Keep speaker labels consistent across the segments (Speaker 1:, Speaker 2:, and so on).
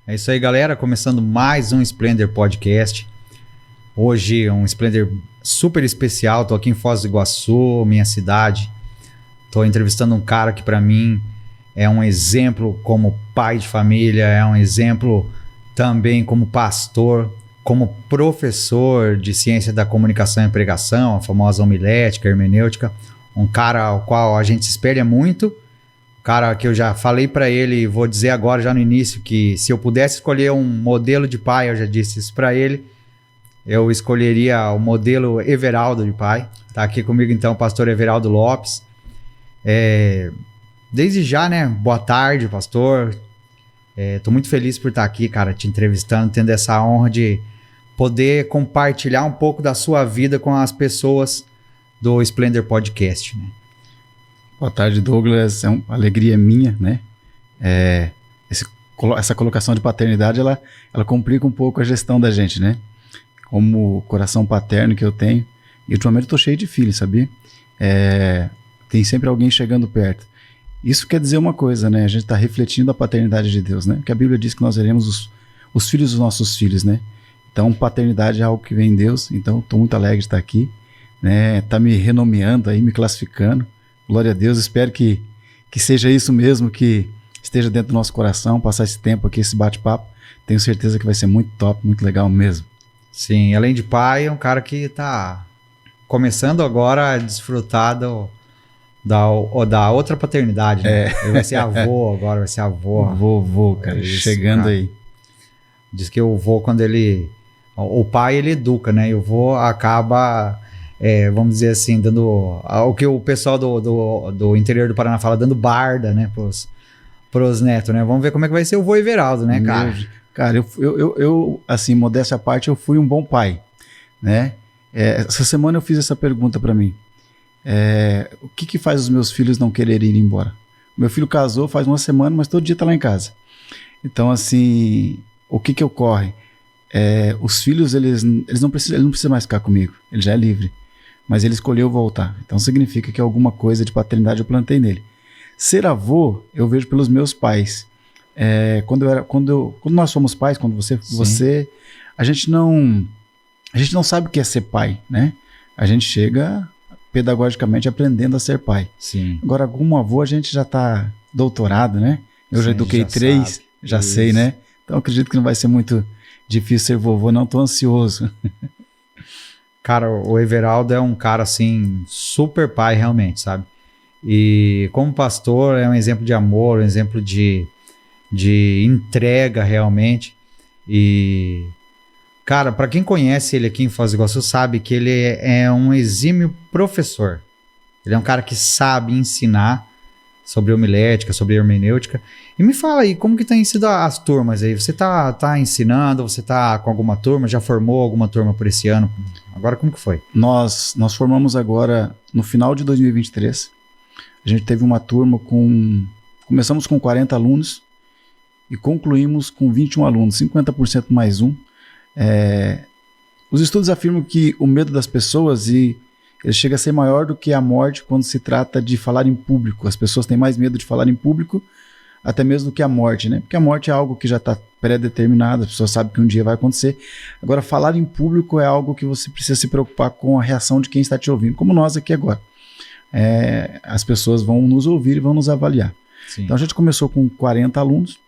Speaker 1: É isso aí, galera. Começando mais um Splendor Podcast. Hoje um Splendor super especial. Tô aqui em Foz do Iguaçu, minha cidade. Tô entrevistando um cara que para mim é um exemplo como pai de família, é um exemplo também como pastor, como professor de ciência da comunicação e pregação, a famosa homilética, hermenêutica. Um cara ao qual a gente se espelha muito. Cara, que eu já falei pra ele e vou dizer agora já no início que se eu pudesse escolher um modelo de pai, eu já disse isso pra ele, eu escolheria o modelo Everaldo de pai. Tá aqui comigo então o pastor Everaldo Lopes. Desde já, né? Boa tarde, pastor. Tô muito feliz por estar aqui, cara, te entrevistando, tendo essa honra de poder compartilhar um pouco da sua vida com as pessoas do Splendor Podcast, né?
Speaker 2: Boa tarde, Douglas. É uma alegria minha, né? Essa colocação de paternidade, ela complica um pouco a gestão da gente, né? Como o coração paterno que eu tenho. E ultimamente eu tô cheio de filhos, sabia? Tem sempre alguém chegando perto. Isso quer dizer uma coisa, né? A gente tá refletindo a paternidade de Deus, né? Porque a Bíblia diz que nós veremos os filhos dos nossos filhos, né? Então, paternidade é algo que vem em Deus. Então, tô muito alegre de estar aqui, né? Tá me renomeando aí, me classificando. Glória a Deus, espero que seja isso mesmo, que esteja dentro do nosso coração, passar esse tempo aqui, esse bate-papo. Tenho certeza que vai ser muito top, muito legal mesmo.
Speaker 1: Sim, além de pai, é um cara que tá começando agora a desfrutar da outra paternidade, né? Ele vai ser avô agora, vai ser avô.
Speaker 2: Vovô, cara,
Speaker 1: Isso,
Speaker 2: chegando
Speaker 1: cara.
Speaker 2: aí.
Speaker 1: Diz que o vô, quando ele... O pai, ele educa, né? E o vô acaba... vamos dizer assim, dando o que o pessoal do interior do Paraná fala, dando barda, né, pros netos, né? Vamos ver como é que vai ser o vô Everaldo, né, cara?
Speaker 2: Cara, eu assim, modéstia à parte, eu fui um bom pai, né? Essa semana eu fiz essa pergunta pra mim. O que faz os meus filhos não quererem ir embora? Meu filho casou faz uma semana, mas todo dia tá lá em casa. Então, assim, o que ocorre? Os filhos, ele não precisa mais ficar comigo, ele já é livre. Mas ele escolheu voltar. Então significa que alguma coisa de paternidade eu plantei nele. Ser avô, eu vejo pelos meus pais. Quando nós somos pais, quando você, a gente não sabe o que é ser pai, né? A gente chega pedagogicamente aprendendo a ser pai.
Speaker 1: Sim.
Speaker 2: Agora, como avô, a gente já está doutorado, né? Eu já eduquei
Speaker 1: já
Speaker 2: 3,
Speaker 1: sabe.
Speaker 2: já
Speaker 1: Isso.
Speaker 2: sei, né? Então acredito que não vai ser muito difícil ser vovô, não tô ansioso.
Speaker 1: Cara, o Everaldo é um cara, assim, super pai, realmente, sabe? E como pastor, é um exemplo de amor, um exemplo de entrega, realmente. E, cara, pra quem conhece ele aqui em Foz do Iguaçu, sabe que ele é um exímio professor. Ele é um cara que sabe ensinar sobre homilética, sobre hermenêutica. E me fala aí, como que tem sido as turmas aí? Você tá ensinando, você tá com alguma turma, já formou alguma turma por esse ano? Agora como que foi?
Speaker 2: Nós formamos agora no final de 2023. A gente teve uma turma começamos com 40 alunos e concluímos com 21 alunos, 50% mais um. Os estudos afirmam que o medo das pessoas ele chega a ser maior do que a morte quando se trata de falar em público. As pessoas têm mais medo de falar em público até mesmo do que a morte, né? Porque a morte é algo que já está pré-determinado, as pessoas sabem que um dia vai acontecer. Agora, falar em público é algo que você precisa se preocupar com a reação de quem está te ouvindo, como nós aqui agora. As pessoas vão nos ouvir e vão nos avaliar.
Speaker 1: Sim.
Speaker 2: Então, a gente começou com 40 alunos,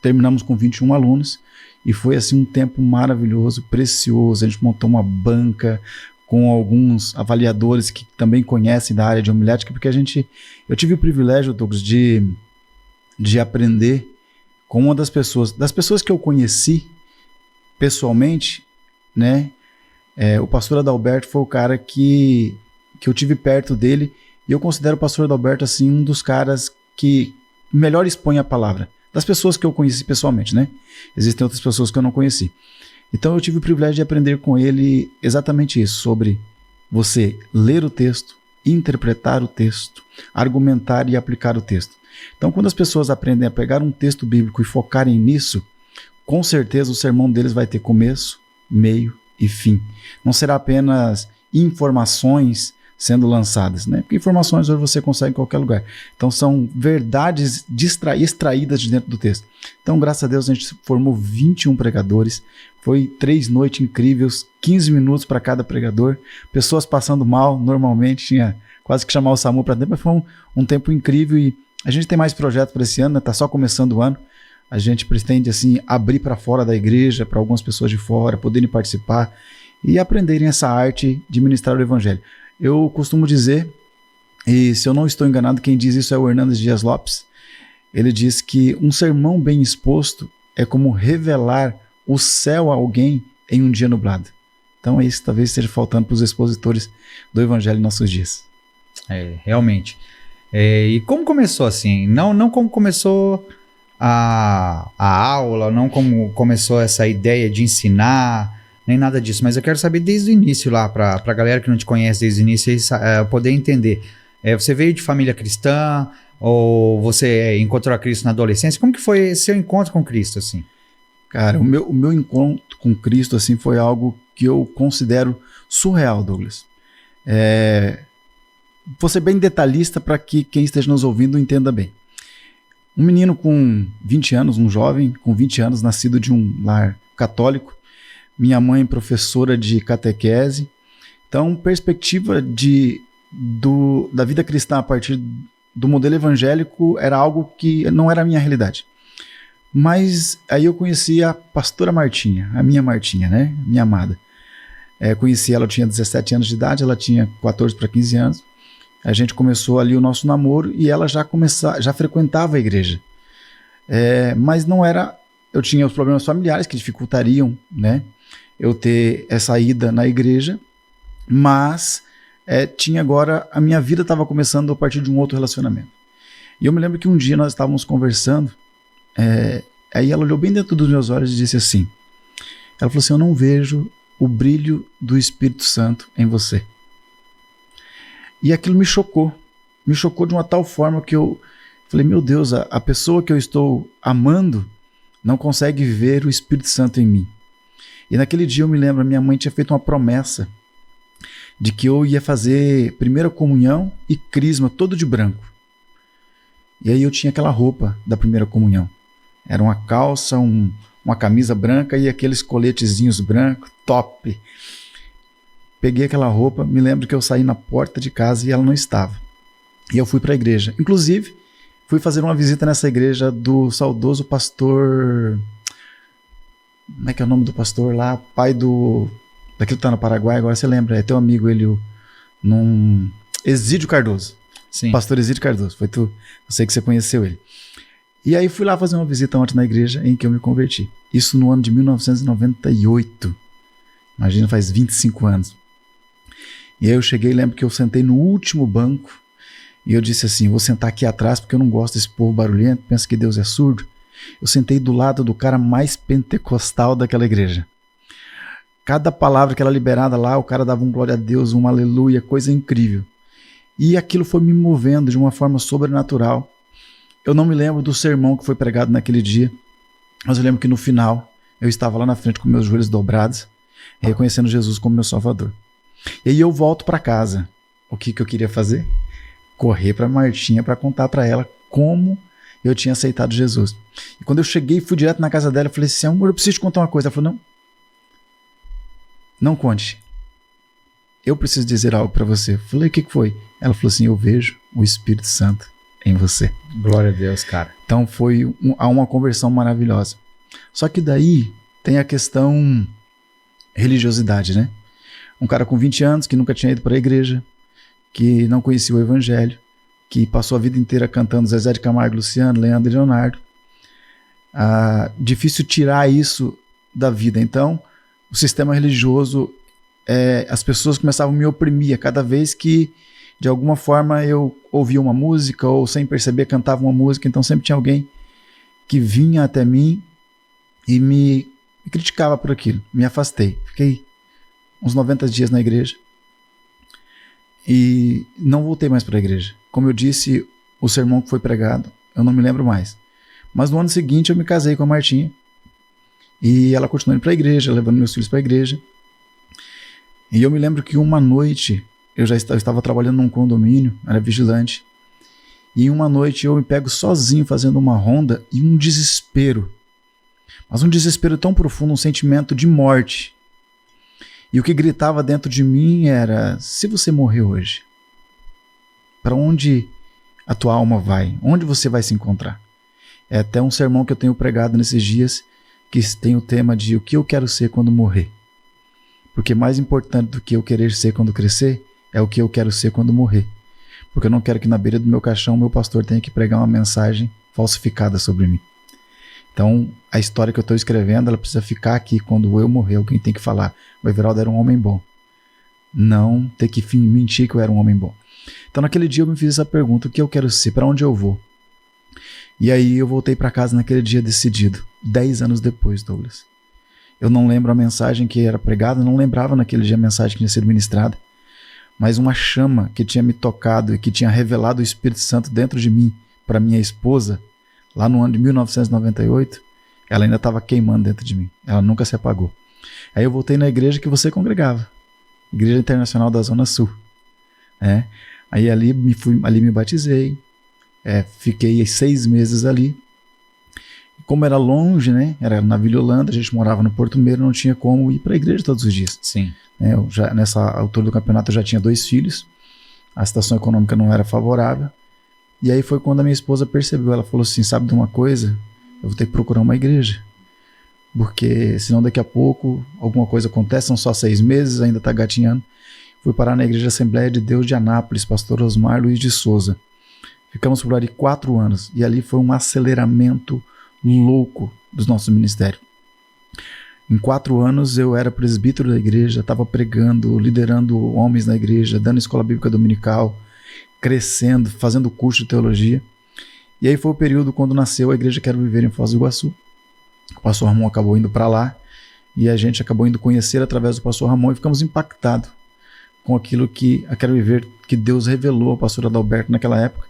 Speaker 2: terminamos com 21 alunos, e foi assim um tempo maravilhoso, precioso. A gente montou uma banca com alguns avaliadores que também conhecem da área de homilética, porque eu tive o privilégio, Douglas, de aprender com uma das pessoas que eu conheci pessoalmente, né? O pastor Adalberto foi o cara que eu tive perto dele, e eu considero o pastor Adalberto assim um dos caras que melhor expõe a palavra, das pessoas que eu conheci pessoalmente, né? Existem outras pessoas que eu não conheci. Então eu tive o privilégio de aprender com ele exatamente isso, sobre você ler o texto, interpretar o texto, argumentar e aplicar o texto. Então, quando as pessoas aprendem a pegar um texto bíblico e focarem nisso, com certeza o sermão deles vai ter começo, meio e fim. Não será apenas informações sendo lançadas, né? Porque informações hoje você consegue em qualquer lugar. Então são verdades extraídas de dentro do texto. Então, graças a Deus, a gente formou 21 pregadores. Foi 3 noites incríveis, 15 minutos para cada pregador. Pessoas passando mal, normalmente tinha quase que chamar o SAMU para dentro, mas foi um tempo incrível e a gente tem mais projetos para esse ano, né? Tá só começando o ano. A gente pretende assim abrir para fora da igreja, para algumas pessoas de fora poderem participar e aprenderem essa arte de ministrar o evangelho. Eu costumo dizer, e se eu não estou enganado, quem diz isso é o Hernandes Dias Lopes. Ele diz que um sermão bem exposto é como revelar o céu a alguém em um dia nublado. Então é isso que talvez esteja faltando para os expositores do evangelho em nossos dias.
Speaker 1: Realmente. E como começou assim? Não como começou a aula, não como começou essa ideia de ensinar, nem nada disso, mas eu quero saber desde o início lá, para a galera que não te conhece desde o início, poder entender. Você veio de família cristã, ou você encontrou a Cristo na adolescência? Como que foi seu encontro com Cristo, assim?
Speaker 2: Cara, o meu encontro com Cristo, assim, foi algo que eu considero surreal, Douglas. Vou ser bem detalhista para que quem esteja nos ouvindo entenda bem. Um menino com 20 anos, um jovem com 20 anos, nascido de um lar católico, minha mãe professora de catequese, então perspectiva da vida cristã a partir do modelo evangélico era algo que não era a minha realidade. Mas aí eu conheci a pastora Martinha, a minha Martinha, né? Minha amada. Conheci ela, eu tinha 17 anos de idade, ela tinha 14 para 15 anos. A gente começou ali o nosso namoro e ela já frequentava a igreja. Mas não era... Eu tinha os problemas familiares que dificultariam, né, eu ter essa ida na igreja, mas tinha agora... A minha vida estava começando a partir de um outro relacionamento. E eu me lembro que um dia nós estávamos conversando, aí ela olhou bem dentro dos meus olhos e disse assim, ela falou assim, eu não vejo o brilho do Espírito Santo em você. E aquilo me chocou de uma tal forma que eu falei, meu Deus, a pessoa que eu estou amando não consegue ver o Espírito Santo em mim. E naquele dia eu me lembro, a minha mãe tinha feito uma promessa de que eu ia fazer primeira comunhão e crisma todo de branco. E aí eu tinha aquela roupa da primeira comunhão. Era uma calça, uma camisa branca e aqueles coletezinhos brancos, top. Peguei aquela roupa, me lembro que eu saí na porta de casa e ela não estava. E eu fui para a igreja. Inclusive, fui fazer uma visita nessa igreja do saudoso pastor... Como é que é o nome do pastor lá? Pai daquele que tá no Paraguai, agora você lembra, é teu amigo ele, Exídio Cardoso.
Speaker 1: Sim.
Speaker 2: Pastor Exídio Cardoso, foi tu, eu sei que você conheceu ele. E aí fui lá fazer uma visita ontem na igreja em que eu me converti. Isso no ano de 1998. Imagina, faz 25 anos. E aí eu cheguei, lembro que eu sentei no último banco e eu disse assim, vou sentar aqui atrás porque eu não gosto desse povo barulhento, penso que Deus é surdo. Eu sentei do lado do cara mais pentecostal daquela igreja. Cada palavra que era liberada lá, o cara dava um glória a Deus, um aleluia, coisa incrível. E aquilo foi me movendo de uma forma sobrenatural. Eu não me lembro do sermão que foi pregado naquele dia, mas eu lembro que no final eu estava lá na frente com meus joelhos dobrados, reconhecendo Jesus como meu Salvador. E aí eu volto para casa. O que eu queria fazer? Correr para Martinha para contar para ela como eu tinha aceitado Jesus. E quando eu cheguei, fui direto na casa dela, eu falei assim, amor, eu preciso te contar uma coisa. Ela falou, não conte. Eu preciso dizer algo para você. Eu falei, o que foi? Ela falou assim, eu vejo o Espírito Santo em você.
Speaker 1: Glória a Deus, cara.
Speaker 2: Então foi uma conversão maravilhosa. Só que daí tem a questão religiosidade, né? Um cara com 20 anos que nunca tinha ido para a igreja, que não conhecia o evangelho, que passou a vida inteira cantando Zezé de Camargo, Luciano, Leandro e Leonardo. Difícil tirar isso da vida. Então, o sistema religioso, as pessoas começavam a me oprimir a cada vez que, de alguma forma, eu ouvia uma música ou, sem perceber, cantava uma música. Então, sempre tinha alguém que vinha até mim e me criticava por aquilo. Me afastei. Fiquei uns 90 dias na igreja e não voltei mais para a igreja. Como eu disse, o sermão que foi pregado, eu não me lembro mais. Mas no ano seguinte eu me casei com a Martinha e ela continuou indo para a igreja, levando meus filhos para a igreja. E eu me lembro que uma noite eu estava trabalhando num condomínio, era vigilante, e uma noite eu me pego sozinho fazendo uma ronda e um desespero. Mas um desespero tão profundo, um sentimento de morte. E o que gritava dentro de mim era: se você morrer hoje, para onde a tua alma vai? Onde você vai se encontrar? É até um sermão que eu tenho pregado nesses dias, que tem o tema de o que eu quero ser quando morrer. Porque mais importante do que eu querer ser quando crescer, é o que eu quero ser quando morrer. Porque eu não quero que na beira do meu caixão meu pastor tenha que pregar uma mensagem falsificada sobre mim. Então, a história que eu estou escrevendo, ela precisa ficar aqui. Quando eu morrer, alguém tem que falar: o Everaldo era um homem bom. Não ter que mentir que eu era um homem bom. Então, naquele dia eu me fiz essa pergunta: o que eu quero ser? Para onde eu vou? E aí eu voltei para casa naquele dia decidido. 10 anos depois, Douglas. Eu não lembro a mensagem que era pregada, não lembrava naquele dia a mensagem que tinha sido ministrada. Mas uma chama que tinha me tocado e que tinha revelado o Espírito Santo dentro de mim para minha esposa, lá no ano de 1998, ela ainda estava queimando dentro de mim. Ela nunca se apagou. Aí eu voltei na igreja que você congregava, Igreja Internacional da Zona Sul. Aí ali me batizei, fiquei 6 meses ali. Como era longe, né? Era na Vila Holanda, a gente morava no Porto Meiro, não tinha como ir para a igreja todos os dias.
Speaker 1: Sim.
Speaker 2: Nessa altura do campeonato eu já tinha 2 filhos, a situação econômica não era favorável. E aí foi quando a minha esposa percebeu, ela falou assim: sabe de uma coisa? Eu vou ter que procurar uma igreja, porque senão daqui a pouco alguma coisa acontece, são só 6 meses, ainda está gatinhando. Fui parar na Igreja Assembleia de Deus de Anápolis, pastor Osmar Luiz de Souza. Ficamos por ali 4 anos, e ali foi um aceleramento louco dos nossos ministérios. Em 4 anos eu era presbítero da igreja, estava pregando, liderando homens na igreja, dando escola bíblica dominical, crescendo, fazendo curso de teologia. E aí foi o período quando nasceu a Igreja Quero Viver em Foz do Iguaçu. O pastor Ramon acabou indo para lá e a gente acabou indo conhecer através do pastor Ramon e ficamos impactados com aquilo que a Quero Viver, que Deus revelou ao pastor Adalberto naquela época,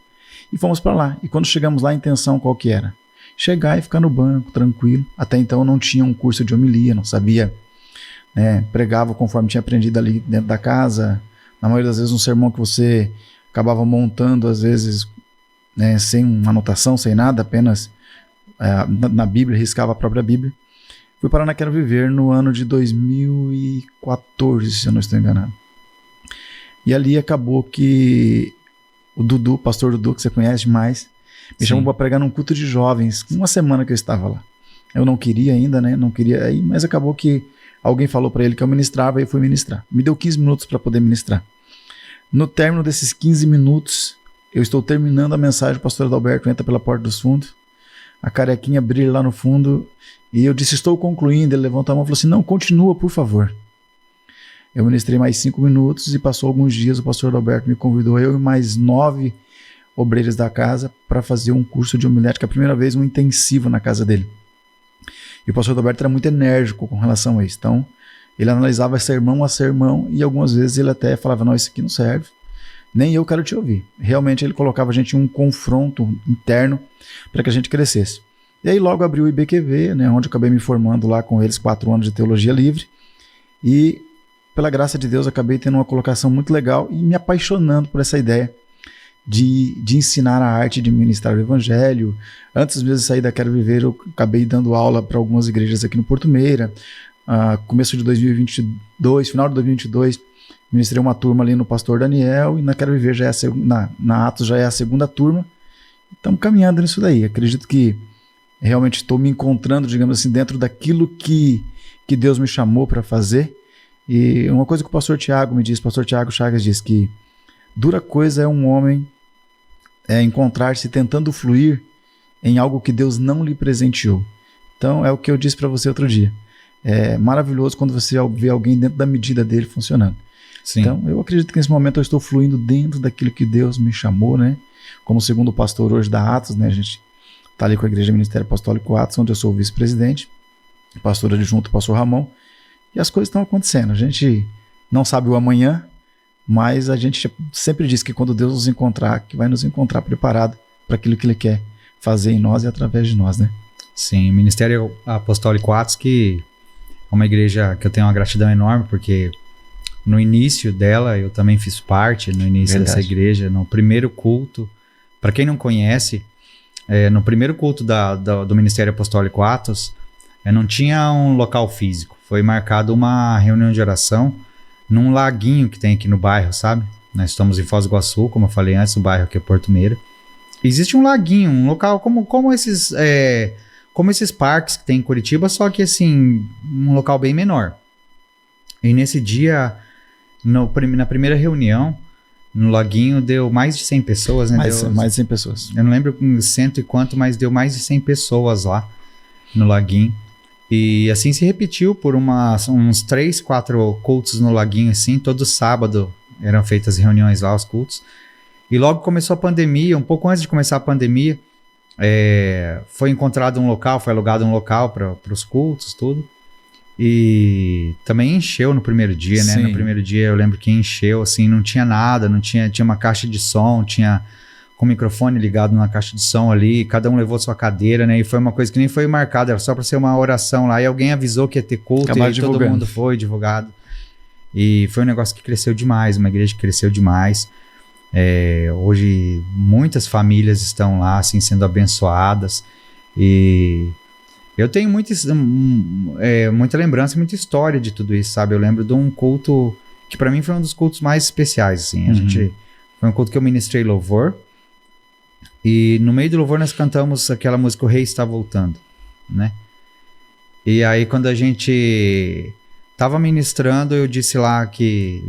Speaker 2: e fomos para lá. E quando chegamos lá, a intenção qual que era? Chegar e ficar no banco, tranquilo. Até então eu não tinha um curso de homilia, não sabia, pregava conforme tinha aprendido ali dentro da casa. Na maioria das vezes um sermão que você acabava montando, às vezes, sem uma anotação, sem nada, apenas na Bíblia, riscava a própria Bíblia. Fui parar na Quero Viver no ano de 2014, se eu não estou enganado. E ali acabou que o Dudu, pastor Dudu, que você conhece demais, me chamou para pregar num culto de jovens, 1 semana que eu estava lá. Eu não queria ainda, não queria ir, mas acabou que alguém falou para ele que eu ministrava e eu fui ministrar. Me deu 15 minutos para poder ministrar. No término desses 15 minutos, eu estou terminando a mensagem, o pastor Adalberto entra pela porta dos fundos, a carequinha brilha lá no fundo, e eu disse: estou concluindo. Ele levantou a mão e falou assim: não, continua, por favor. Eu ministrei mais 5 minutos e passou alguns dias, o pastor Adalberto me convidou, eu e mais 9 obreiros da casa, para fazer um curso de homilética, a primeira vez um intensivo na casa dele. E o pastor Adalberto era muito enérgico com relação a isso. Então, ele analisava sermão a sermão e algumas vezes ele até falava: não, isso aqui não serve, nem eu quero te ouvir. Realmente ele colocava a gente em um confronto interno para que a gente crescesse. E aí logo abriu o IBQV, onde eu acabei me formando lá com eles, 4 anos de teologia livre. E pela graça de Deus acabei tendo uma colocação muito legal e me apaixonando por essa ideia de ensinar a arte de ministrar o evangelho. Antes mesmo de sair da Quero Viver, eu acabei dando aula para algumas igrejas aqui no Porto Meira. Começo de 2022, final de 2022, ministrei uma turma ali no pastor Daniel, e na Quero Viver na Atos já é a 2ª turma. Estamos caminhando nisso daí. Acredito que realmente estou me encontrando, digamos assim, dentro daquilo que Deus me chamou para fazer. E uma coisa que o pastor Tiago me diz, o pastor Tiago Chagas diz que dura coisa é um homem encontrar-se tentando fluir em algo que Deus não lhe presenteou. Então é o que eu disse para você outro dia. É maravilhoso quando você vê alguém dentro da medida dele funcionando. Sim. Então eu acredito que nesse momento eu estou fluindo dentro daquilo que Deus me chamou, como segundo pastor hoje da Atos, a gente está ali com a Igreja Ministério Apostólico Atos, onde eu sou o vice-presidente, pastor adjunto, pastor Ramon, e as coisas estão acontecendo. A gente não sabe o amanhã, mas a gente sempre diz que quando Deus nos encontrar, que vai nos encontrar preparado para aquilo que Ele quer fazer em nós e através de nós,
Speaker 1: Sim, Ministério Apostólico Atos, que é uma igreja que eu tenho uma gratidão enorme, porque no início dela, eu também fiz parte, no início dessa igreja, no primeiro culto. Para quem não conhece, no primeiro culto do Ministério Apostólico Atos, não tinha um local físico. Foi marcado uma reunião de oração num laguinho que tem aqui no bairro, sabe? Nós estamos em Foz do Iguaçu, como eu falei antes, o bairro aqui é Porto Meira. Existe um laguinho, um local como esses parques que tem em Curitiba, só que assim, um local bem menor. E nesse dia, na primeira reunião, no laguinho, deu mais de 100 pessoas, né?
Speaker 2: Mais de 100 pessoas.
Speaker 1: Eu não lembro cento e quanto, mas deu mais de 100 pessoas lá no laguinho. E assim se repetiu por uns 3, 4 cultos no laguinho, assim, todo sábado eram feitas reuniões lá, os cultos. E logo começou a pandemia, um pouco antes de começar a pandemia, foi encontrado um local, foi alugado um local para os cultos, tudo. E também encheu no primeiro dia, né?
Speaker 2: Sim.
Speaker 1: No primeiro dia eu lembro que encheu, assim, não tinha nada, tinha uma caixa de som, tinha com o microfone ligado na caixa de som ali, cada um levou sua cadeira, né? E foi uma coisa que nem foi marcada, era só para ser uma oração lá. E alguém avisou que ia ter culto, e aí todo mundo foi divulgado. E foi um negócio que cresceu demais, uma igreja que cresceu demais. Hoje muitas famílias estão lá, assim, sendo abençoadas. E eu tenho muita lembrança, muita história de tudo isso, sabe? Eu lembro de um culto que para mim foi um dos cultos mais especiais, assim. Foi um culto que eu ministrei louvor. E no meio do louvor nós cantamos aquela música O Rei Está Voltando, né? E aí quando a gente tava ministrando, eu disse lá que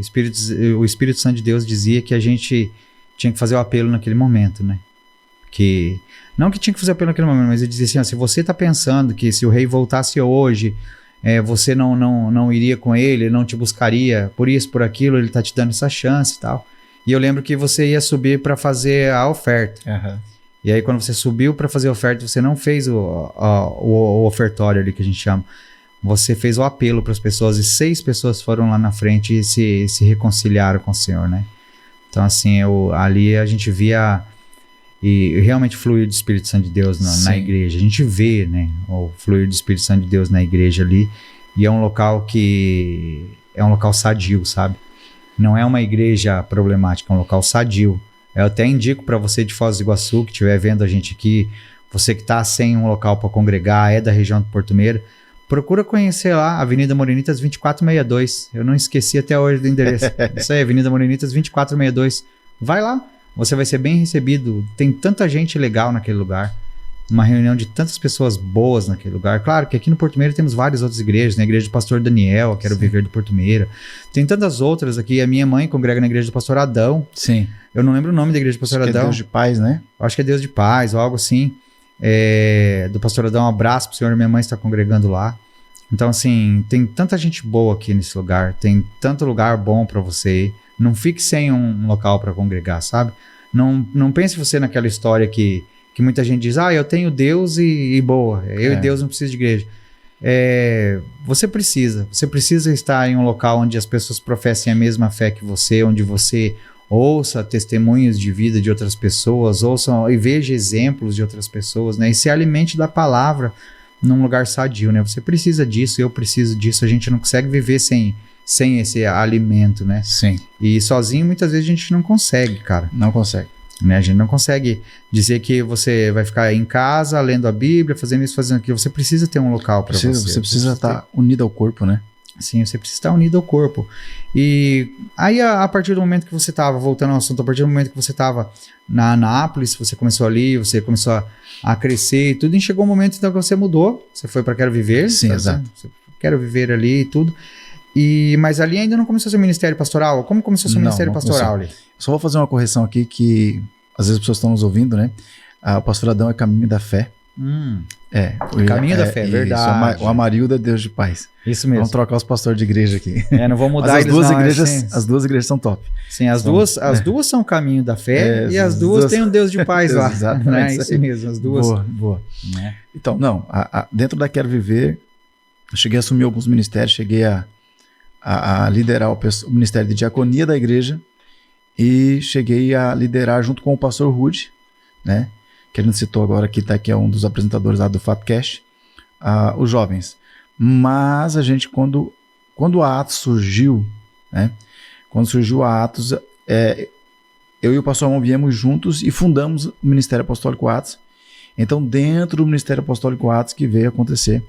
Speaker 1: o Espírito Santo de Deus dizia que a gente tinha que fazer o apelo naquele momento, né? Não que tinha que fazer o apelo naquele momento, mas ele dizia assim, ó, se você tá pensando que se o rei voltasse hoje, você não iria com ele não te buscaria, por isso, por aquilo, ele tá te dando essa chance e tal. E eu lembro que você ia subir para fazer a oferta.
Speaker 2: Uhum.
Speaker 1: E aí quando você subiu para fazer a oferta, você não fez o ofertório ali que a gente chama. Você fez o apelo para as pessoas e 6 pessoas foram lá na frente e se reconciliaram com o Senhor, né? Então assim, ali a gente via e realmente o fluir do Espírito Santo de Deus na igreja. A gente vê, né, o fluir do Espírito Santo de Deus na igreja ali. E é um local sadio, sabe? Não é uma igreja problemática, é um local sadio. Eu até indico para você de Foz do Iguaçu, que estiver vendo a gente aqui, você que está sem um local para congregar, é da região do Porto Meira, procura conhecer lá, Avenida Morenitas 2462. Eu não esqueci até hoje do endereço. Isso aí, Avenida Morenitas 2462. Vai lá, você vai ser bem recebido. Tem tanta gente legal naquele lugar. Uma reunião de tantas pessoas boas naquele lugar. Claro que aqui no Porto Meira temos várias outras igrejas, né? A igreja do pastor Daniel, Quero Viver do Porto Meira. Tem tantas outras aqui. A minha mãe congrega na igreja do pastor Adão.
Speaker 2: Sim.
Speaker 1: Eu não lembro o nome da igreja do pastor Adão.
Speaker 2: É Deus de Paz, né?
Speaker 1: Acho que é Deus de Paz ou algo assim. Do pastor Adão, um abraço pro senhor. Minha mãe está congregando lá. Então, assim, tem tanta gente boa aqui nesse lugar. Tem tanto lugar bom para você ir. Não fique sem um local para congregar, sabe? Não pense você naquela história que muita gente diz, eu tenho Deus e boa, eu e Deus não preciso de igreja. Você precisa estar em um local onde as pessoas professem a mesma fé que você, onde você ouça testemunhos de vida de outras pessoas, ouça e veja exemplos de outras pessoas, né? E se alimente da palavra num lugar sadio, né? Você precisa disso, eu preciso disso, a gente não consegue viver sem esse alimento, né?
Speaker 2: Sim.
Speaker 1: E sozinho muitas vezes a gente não consegue, cara.
Speaker 2: Não consegue.
Speaker 1: Né? A gente não consegue dizer que você vai ficar em casa lendo a Bíblia, fazendo isso, fazendo aquilo. Você precisa ter um local para você.
Speaker 2: Você precisa estar unido ao corpo, né?
Speaker 1: Sim, você precisa estar unido ao corpo. E aí, a partir do momento que você estava, voltando ao assunto, a partir do momento que você estava na Anápolis, você começou ali, você começou a crescer e tudo, e chegou um momento então que você mudou, você foi para Quero Viver.
Speaker 2: Sim, exato.
Speaker 1: Você Quero Viver ali e tudo. Mas ali ainda não começou seu ministério pastoral? Como começou seu ministério pastoral ali?
Speaker 2: Só vou fazer uma correção aqui que às vezes as pessoas estão nos ouvindo, né? O pastor Adão é Caminho da Fé.
Speaker 1: Caminho da Fé, verdade.
Speaker 2: O Amarildo é Deus de Paz.
Speaker 1: Isso mesmo.
Speaker 2: Vamos trocar os pastores de igreja aqui.
Speaker 1: Não vou mudar.
Speaker 2: Mas as duas igrejas são top.
Speaker 1: Sim, as duas são Caminho da Fé e as duas têm um Deus de Paz lá.
Speaker 2: Exatamente.
Speaker 1: Isso mesmo, as duas.
Speaker 2: Boa. Então, dentro da Quero Viver, eu cheguei a assumir alguns ministérios, cheguei a liderar o ministério de diaconia da igreja e cheguei a liderar junto com o pastor Rude, né? Que a gente citou agora aqui, que é um dos apresentadores lá do Fatcast, os jovens. Mas a gente, quando a Atos surgiu, né? Quando surgiu a Atos, eu e o pastor Ramon viemos juntos e fundamos o Ministério Apostólico Atos. Então, dentro do Ministério Apostólico Atos que veio acontecer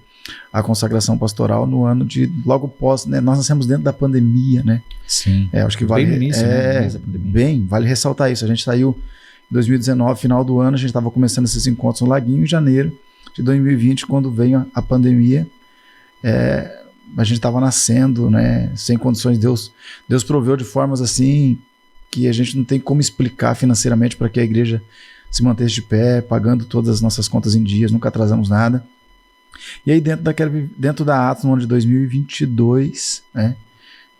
Speaker 2: a consagração pastoral no ano de logo pós, né? Nós nascemos dentro da pandemia, né?
Speaker 1: Sim.
Speaker 2: Acho que vale,
Speaker 1: bem no início, né? Da pandemia.
Speaker 2: Bem, vale ressaltar isso. A gente saiu em 2019, final do ano, a gente estava começando esses encontros no Laguinho, em janeiro de 2020, quando veio a pandemia. A gente estava nascendo, né? Sem condições. Deus proveu de formas assim que a gente não tem como explicar financeiramente para que a igreja se mantesse de pé, pagando todas as nossas contas em dias, nunca atrasamos nada. E aí dentro da Atos, no ano de 2022, né,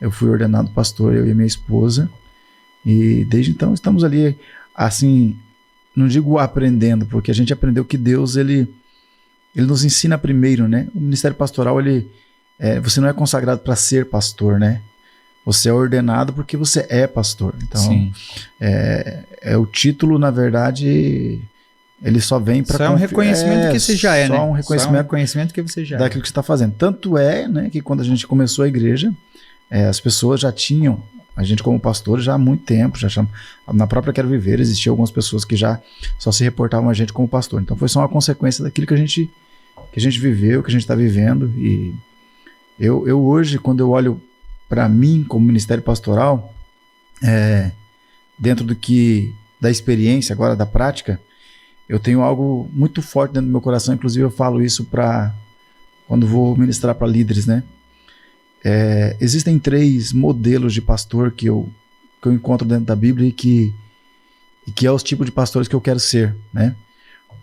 Speaker 2: eu fui ordenado pastor, eu e minha esposa, e desde então estamos ali, assim, não digo aprendendo, porque a gente aprendeu que Deus, ele nos ensina primeiro, né? O ministério pastoral, você não é consagrado para ser pastor, né? Você é ordenado porque você é pastor. Então,
Speaker 1: Sim.
Speaker 2: O título, na verdade, ele só vem para...
Speaker 1: Só é um reconhecimento que você já é, né?
Speaker 2: Só um
Speaker 1: reconhecimento que você já
Speaker 2: daquilo que você está fazendo. Tanto é, né, que quando a gente começou a igreja, as pessoas já tinham, a gente como pastor já há muito tempo, na própria Quero Viver, existiam algumas pessoas que já só se reportavam a gente como pastor. Então foi só uma consequência daquilo que a gente viveu, que a gente está vivendo. E eu hoje, quando eu olho para mim, como ministério pastoral, dentro da experiência, agora da prática, eu tenho algo muito forte dentro do meu coração. Inclusive eu falo isso quando vou ministrar para líderes, né? Existem 3 modelos de pastor que eu encontro dentro da Bíblia e que é os tipos de pastores que eu quero ser, né?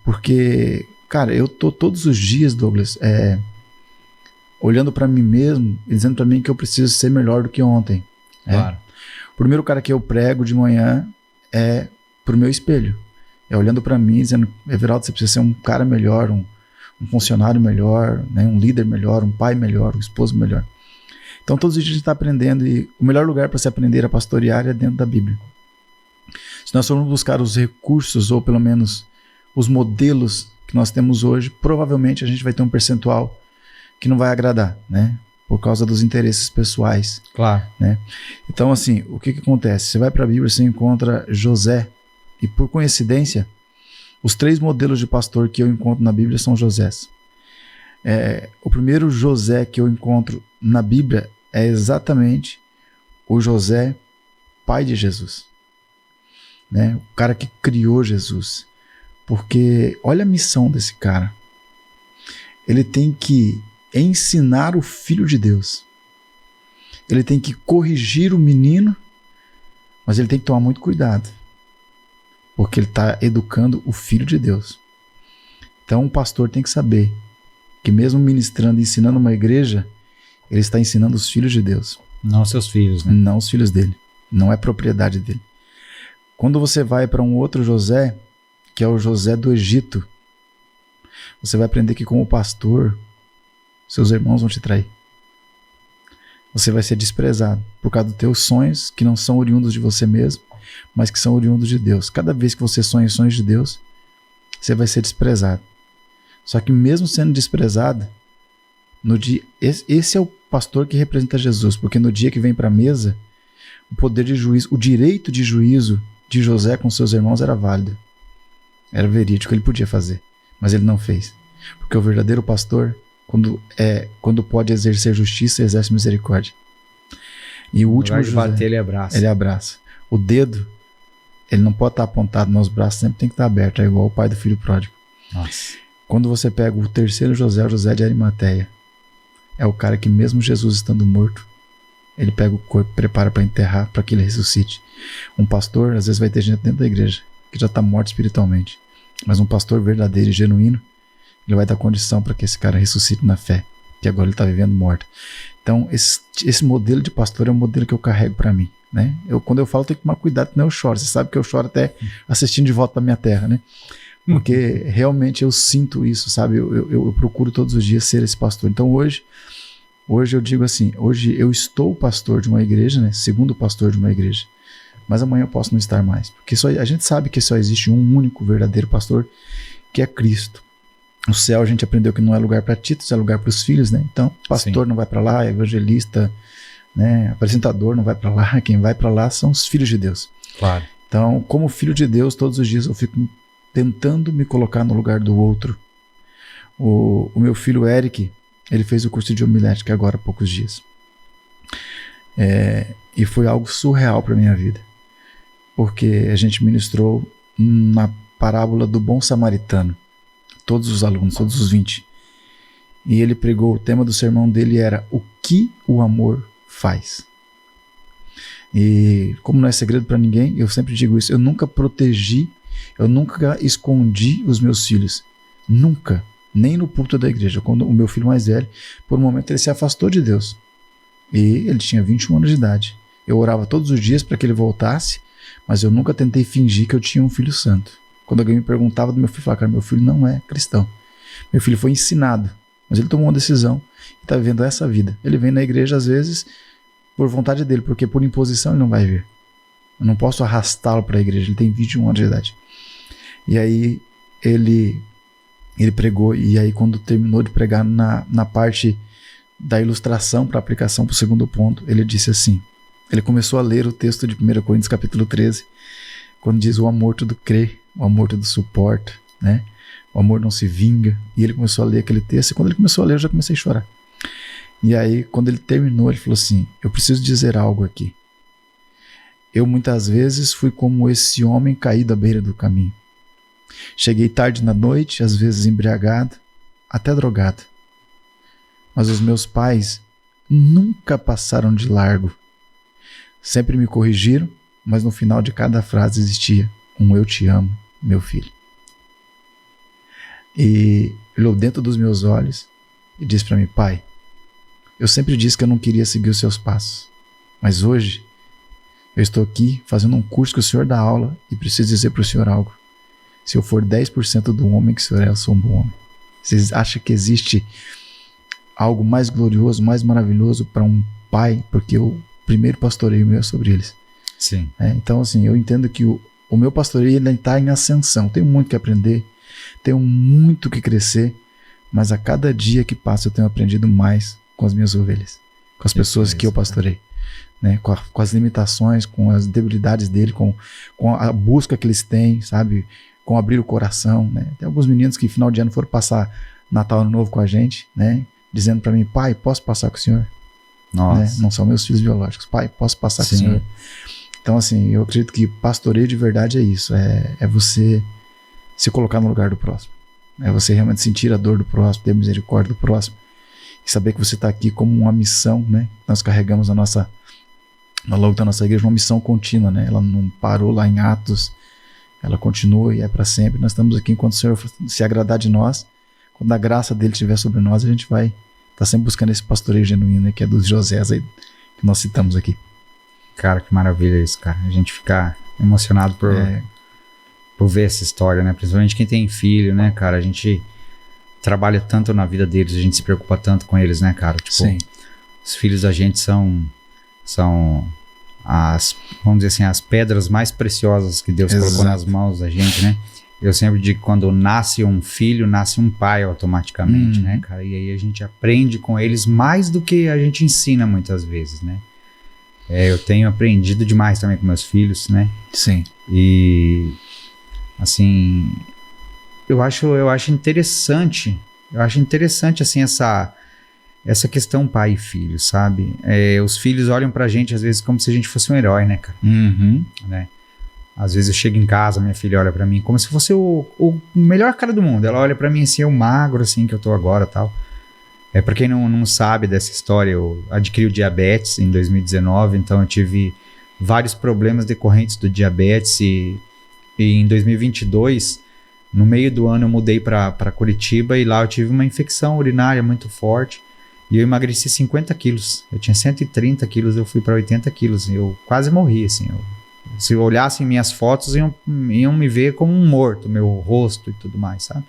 Speaker 2: Porque, cara, eu tô todos os dias, Douglas, olhando para mim mesmo e dizendo para mim que eu preciso ser melhor do que ontem.
Speaker 1: Claro.
Speaker 2: O primeiro cara que eu prego de manhã é pro meu espelho. Olhando para mim, dizendo, Everaldo, você precisa ser um cara melhor, um funcionário melhor, né? Um líder melhor, um pai melhor, um esposo melhor. Então todos os dias a gente está aprendendo, e o melhor lugar para se aprender a pastorear é dentro da Bíblia. Se nós formos buscar os recursos, ou pelo menos os modelos que nós temos hoje, provavelmente a gente vai ter um percentual que não vai agradar, né? Por causa dos interesses pessoais.
Speaker 1: Claro.
Speaker 2: Né? Então, assim, o que acontece? Você vai para a Bíblia, você encontra José, e por coincidência, os 3 modelos de pastor que eu encontro na Bíblia são Josés. O primeiro José que eu encontro na Bíblia é exatamente o José, pai de Jesus. Né? O cara que criou Jesus. Porque olha a missão desse cara. Ele tem que ensinar o Filho de Deus. Ele tem que corrigir o menino, mas ele tem que tomar muito cuidado, porque ele está educando o Filho de Deus. Então o pastor tem que saber que mesmo ministrando e ensinando uma igreja, ele está ensinando os filhos de Deus.
Speaker 1: Não seus filhos, né?
Speaker 2: Não os filhos dele. Não é propriedade dele. Quando você vai para um outro José, que é o José do Egito, você vai aprender que como pastor, seus irmãos vão te trair. Você vai ser desprezado por causa dos teus sonhos, que não são oriundos de você mesmo, mas que são oriundos de Deus. Cada vez que você sonha sonhos de Deus, você vai ser desprezado. Só que mesmo sendo desprezado, esse é o pastor que representa Jesus, porque no dia que vem para a mesa, o poder de juízo, o direito de juízo de José com seus irmãos era válido. Era verídico, ele podia fazer, mas ele não fez. Porque o verdadeiro pastor, quando pode exercer justiça, exerce misericórdia. E o último
Speaker 1: José, bater, ele abraça.
Speaker 2: Ele abraça. O dedo, ele não pode estar apontado nos braços, sempre tem que estar aberto, é igual o pai do filho pródigo.
Speaker 1: Nossa.
Speaker 2: Quando você pega o terceiro José, o José de Arimateia, é o cara que mesmo Jesus estando morto, ele pega o corpo, prepara para enterrar, para que ele ressuscite. Um pastor, às vezes vai ter gente dentro da igreja que já está morto espiritualmente, mas um pastor verdadeiro e genuíno, ele vai dar condição para que esse cara ressuscite na fé, que agora ele está vivendo morto. Então, esse modelo de pastor é um modelo que eu carrego para mim, né? Quando eu falo, eu tenho que tomar cuidado, senão eu choro. Você sabe que eu choro até assistindo De Volta à Minha Terra, né? Porque realmente eu sinto isso, sabe? Eu procuro todos os dias ser esse pastor. Então hoje eu digo assim, hoje eu estou pastor de uma igreja, né? Segundo pastor de uma igreja. Mas amanhã eu posso não estar mais. Porque a gente sabe que só existe um único verdadeiro pastor, que é Cristo. O céu a gente aprendeu que não é lugar para títulos, é lugar para os filhos, né? Então, pastor Sim. não vai para lá, evangelista, né? Apresentador não vai para lá, quem vai para lá são os filhos de Deus.
Speaker 1: Claro.
Speaker 2: Então, como filho de Deus, todos os dias eu fico tentando me colocar no lugar do outro. O meu filho Eric, ele fez o curso de homilética agora há poucos dias. E foi algo surreal para minha vida. Porque a gente ministrou na parábola do bom samaritano. Todos os alunos, todos os 20. E ele pregou, o tema do sermão dele era o que o amor faz. E como não é segredo para ninguém, eu sempre digo isso, eu nunca protegi, eu nunca escondi os meus filhos. Nunca. Nem no púlpito da igreja. Quando o meu filho mais velho, por um momento ele se afastou de Deus. E ele tinha 21 anos de idade. Eu orava todos os dias para que ele voltasse, mas eu nunca tentei fingir que eu tinha um filho santo. Quando alguém me perguntava do meu filho, eu falava, cara, meu filho não é cristão. Meu filho foi ensinado, mas ele tomou uma decisão e está vivendo essa vida. Ele vem na igreja às vezes por vontade dele, porque por imposição ele não vai vir. Eu não posso arrastá-lo para a igreja, ele tem 21 anos de idade. E aí ele pregou, e aí quando terminou de pregar na parte da ilustração para aplicação para o segundo ponto, ele disse assim, ele começou a ler o texto de 1 Coríntios capítulo 13, quando diz o amor tudo crê, o amor tudo suporta, né? O amor não se vinga, e ele começou a ler aquele texto, e quando ele começou a ler eu já comecei a chorar. E aí quando ele terminou ele falou assim, eu preciso dizer algo aqui. Eu muitas vezes fui como esse homem caído à beira do caminho. Cheguei tarde na noite, às vezes embriagado, até drogado. Mas os meus pais nunca passaram de largo. Sempre me corrigiram, mas no final de cada frase existia um eu te amo, meu filho. E ele olhou dentro dos meus olhos e disse para mim, pai, eu sempre disse que eu não queria seguir os seus passos, mas hoje eu estou aqui fazendo um curso que o senhor dá aula e preciso dizer para o senhor algo. Se eu for 10% do homem que o senhor é, eu sou um bom homem. Vocês acham que existe algo mais glorioso, mais maravilhoso para um pai? Porque o primeiro pastoreio meu é sobre eles.
Speaker 1: Sim.
Speaker 2: Então, assim, eu entendo que o meu pastoreio está em ascensão. Tenho muito que aprender, tenho muito que crescer, mas a cada dia que passa eu tenho aprendido mais com as minhas ovelhas, com as pessoas que eu pastorei. Né, com as limitações, com as debilidades dele, com a busca que eles têm, sabe? Com abrir o coração, né? Tem alguns meninos que final de ano foram passar Natal, Ano Novo com a gente, né? Dizendo para mim, pai, posso passar com o senhor?
Speaker 1: Nossa.
Speaker 2: Né? Não são meus filhos biológicos. Pai, posso passar com o senhor? Então, assim, eu acredito que pastoreio de verdade é isso. É você se colocar no lugar do próximo. É você realmente sentir a dor do próximo, ter misericórdia do próximo. E saber que você está aqui como uma missão, né? Nós carregamos ao longo da nossa igreja, uma missão contínua, né? Ela não parou lá em Atos, ela continua e é para sempre. Nós estamos aqui enquanto o Senhor se agradar de nós, quando a graça dele estiver sobre nós, a gente vai estar sempre buscando esse pastoreio genuíno, né? Que é dos Josés aí, que nós citamos aqui.
Speaker 1: Cara, que maravilha isso, cara. A gente fica emocionado por ver essa história, né? Principalmente quem tem filho, né, cara? A gente trabalha tanto na vida deles, a gente se preocupa tanto com eles, né, cara? Tipo,
Speaker 2: sim.
Speaker 1: Os filhos da gente são vamos dizer assim, as pedras mais preciosas que Deus colocou nas mãos da gente, né? Eu sempre digo que quando nasce um filho, nasce um pai automaticamente, né, cara? E aí a gente aprende com eles mais do que a gente ensina muitas vezes, né? Eu tenho aprendido demais também com meus filhos, né?
Speaker 2: Sim.
Speaker 1: E, assim, eu acho interessante, assim, essa questão pai e filho, sabe? Os filhos olham pra gente, às vezes, como se a gente fosse um herói, né, cara? Né? Às vezes eu chego em casa, minha filha olha pra mim como se fosse o melhor cara do mundo. Ela olha pra mim assim, eu magro, assim, que eu tô agora e tal. Pra quem não sabe dessa história, eu adquiri o diabetes em 2019, então eu tive vários problemas decorrentes do diabetes e em 2022, no meio do ano, eu mudei pra Curitiba e lá eu tive uma infecção urinária muito forte. E eu emagreci 50 quilos. Eu tinha 130 quilos, eu fui para 80 quilos. Eu quase morri, assim. Se olhassem minhas fotos, iam me ver como um morto, meu rosto e tudo mais, sabe?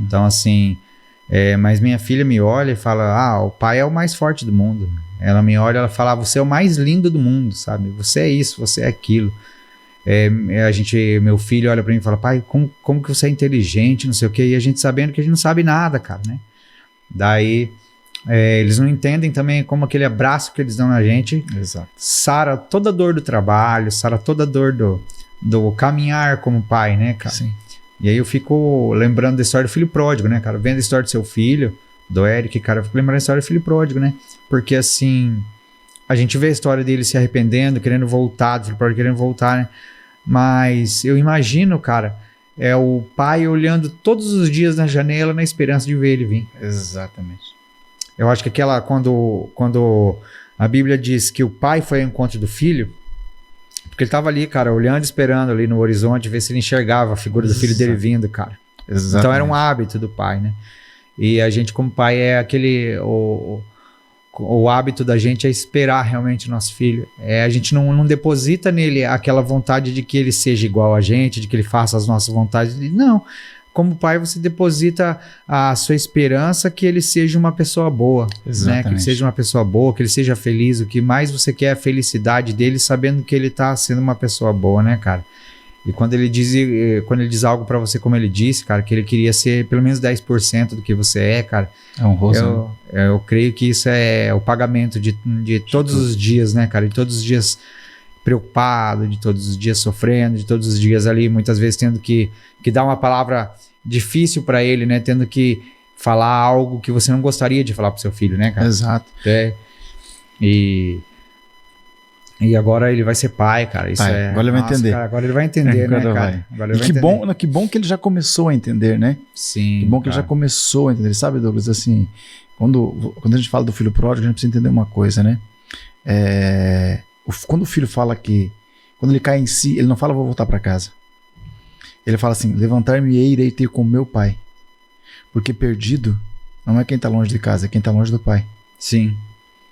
Speaker 1: Então, assim... mas minha filha me olha e fala, o pai é o mais forte do mundo. Ela me olha e ela fala, você é o mais lindo do mundo, sabe? Você é isso, você é aquilo. Meu filho olha para mim e fala, pai, como que você é inteligente, não sei o quê. E a gente sabendo que a gente não sabe nada, cara, né? Daí... Eles não entendem também como aquele abraço que eles dão na gente
Speaker 2: Exato.
Speaker 1: sara toda a dor do trabalho, sara toda a dor do caminhar como pai, né, cara?
Speaker 2: Sim.
Speaker 1: E aí eu fico lembrando da história do filho pródigo, né, cara? Vendo a história do seu filho, do Eric, cara, eu fico lembrando da história do filho pródigo, né? Porque, assim, a gente vê a história dele se arrependendo, querendo voltar, do filho pródigo querendo voltar, né? Mas eu imagino, cara, o pai olhando todos os dias na janela na esperança de ver ele vir.
Speaker 2: Exatamente.
Speaker 1: Eu acho que quando a Bíblia diz que o pai foi ao encontro do filho, porque ele tava ali, cara, olhando, esperando ali no horizonte, ver se ele enxergava a figura do filho dele vindo, cara.
Speaker 2: Exatamente.
Speaker 1: Então era um hábito do pai, né? E a gente como pai é aquele... O hábito da gente é esperar realmente o nosso filho. A gente não deposita nele aquela vontade de que ele seja igual a gente, de que ele faça as nossas vontades. Não. Como pai, você deposita a sua esperança que ele seja uma pessoa boa. Né? Que ele seja uma pessoa boa, que ele seja feliz. O que mais você quer é a felicidade dele, sabendo que ele tá sendo uma pessoa boa, né, cara? E quando ele diz algo pra você, como ele disse, cara, que ele queria ser pelo menos 10% do que você é, cara.
Speaker 2: É honroso.
Speaker 1: Eu creio que isso é o pagamento de todos os dias, né, cara? De todos os dias preocupado, de todos os dias sofrendo, de todos os dias ali, muitas vezes tendo que dar uma palavra difícil pra ele, né? Tendo que falar algo que você não gostaria de falar pro seu filho, né, cara?
Speaker 2: Exato.
Speaker 1: E agora ele vai ser pai, cara. Isso
Speaker 2: agora ele vai entender.
Speaker 1: Cara, agora ele vai entender, né, cara? Agora ele vai
Speaker 2: entender. Que bom que ele já começou a entender, né?
Speaker 1: Sim.
Speaker 2: Que bom que ele já começou a entender. Sabe, Douglas, assim, quando a gente fala do filho pródigo, a gente precisa entender uma coisa, né? Quando o filho fala quando ele cai em si, ele não fala, vou voltar para casa. Ele fala assim, levantar-me-ei e irei ter com meu pai. Porque perdido não é quem tá longe de casa, é quem tá longe do pai.
Speaker 1: Sim.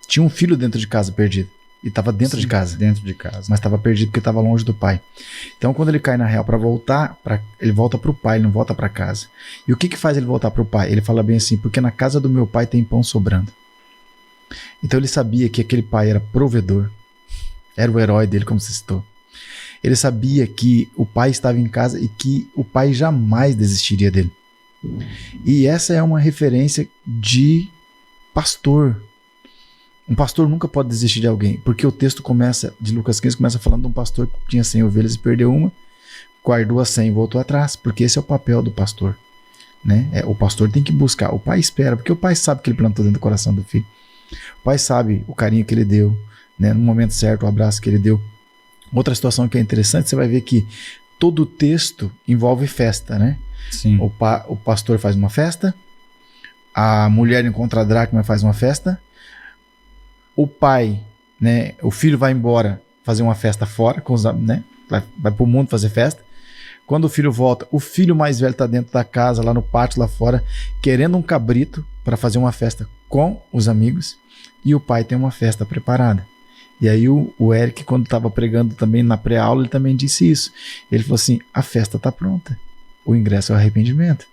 Speaker 2: Tinha um filho dentro de casa perdido. E estava dentro de casa.
Speaker 1: Dentro de casa.
Speaker 2: Mas estava perdido porque estava longe do pai. Então, quando ele cai na real para voltar, ele volta para o pai, ele não volta para casa. E o que faz ele voltar para o pai? Ele fala bem assim, porque na casa do meu pai tem pão sobrando. Então, ele sabia que aquele pai era provedor. Era o herói dele, como você citou. Ele sabia que o pai estava em casa e que o pai jamais desistiria dele. E essa é uma referência de pastor. Um pastor nunca pode desistir de alguém, porque o texto de Lucas 15 começa falando de um pastor que tinha 100 ovelhas e perdeu uma, guardou as 100 e voltou atrás, porque esse é o papel do pastor, né? O pastor tem que buscar, o pai espera, porque o pai sabe que ele plantou dentro do coração do filho, o pai sabe o carinho que ele deu, né? No momento certo, o abraço que ele deu. Outra situação que é interessante, você vai ver que todo o texto envolve festa, né?
Speaker 1: Sim.
Speaker 2: O pastor faz uma festa, a mulher encontra a dracma e faz uma festa, o pai, né, o filho vai embora fazer uma festa fora, né, vai pro mundo fazer festa. Quando o filho volta, o filho mais velho está dentro da casa, lá no pátio, lá fora, querendo um cabrito para fazer uma festa com os amigos, e o pai tem uma festa preparada. E aí o Eric, quando estava pregando também na pré-aula, ele também disse isso. Ele falou assim, a festa está pronta, o ingresso é o arrependimento.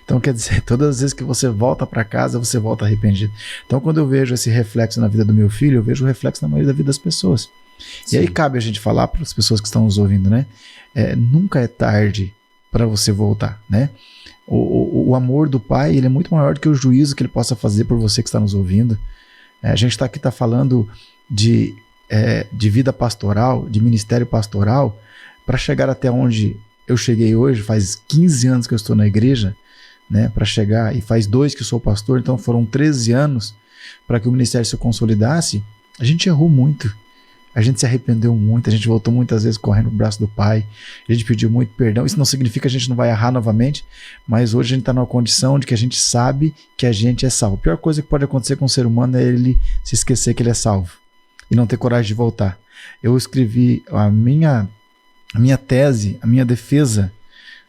Speaker 2: Então, quer dizer, todas as vezes que você volta para casa, você volta arrependido. Então, quando eu vejo esse reflexo na vida do meu filho, eu vejo o reflexo na maioria da vida das pessoas. Sim. E aí cabe a gente falar para as pessoas que estão nos ouvindo, né? Nunca é tarde para você voltar, né? O amor do pai, ele é muito maior do que o juízo que ele possa fazer por você que está nos ouvindo. A gente está aqui falando de vida pastoral, de ministério pastoral, para chegar até onde eu cheguei hoje. Faz 15 anos que eu estou na igreja, né, para chegar, e faz 2 que sou pastor, então foram 13 anos para que o ministério se consolidasse. A gente errou muito, a gente se arrependeu muito, a gente voltou muitas vezes correndo no braço do pai, a gente pediu muito perdão. Isso não significa que a gente não vai errar novamente, mas hoje a gente está numa condição de que a gente sabe que a gente é salvo. A pior coisa que pode acontecer com o ser humano é ele se esquecer que ele é salvo e não ter coragem de voltar. Eu escrevi a minha tese, a minha defesa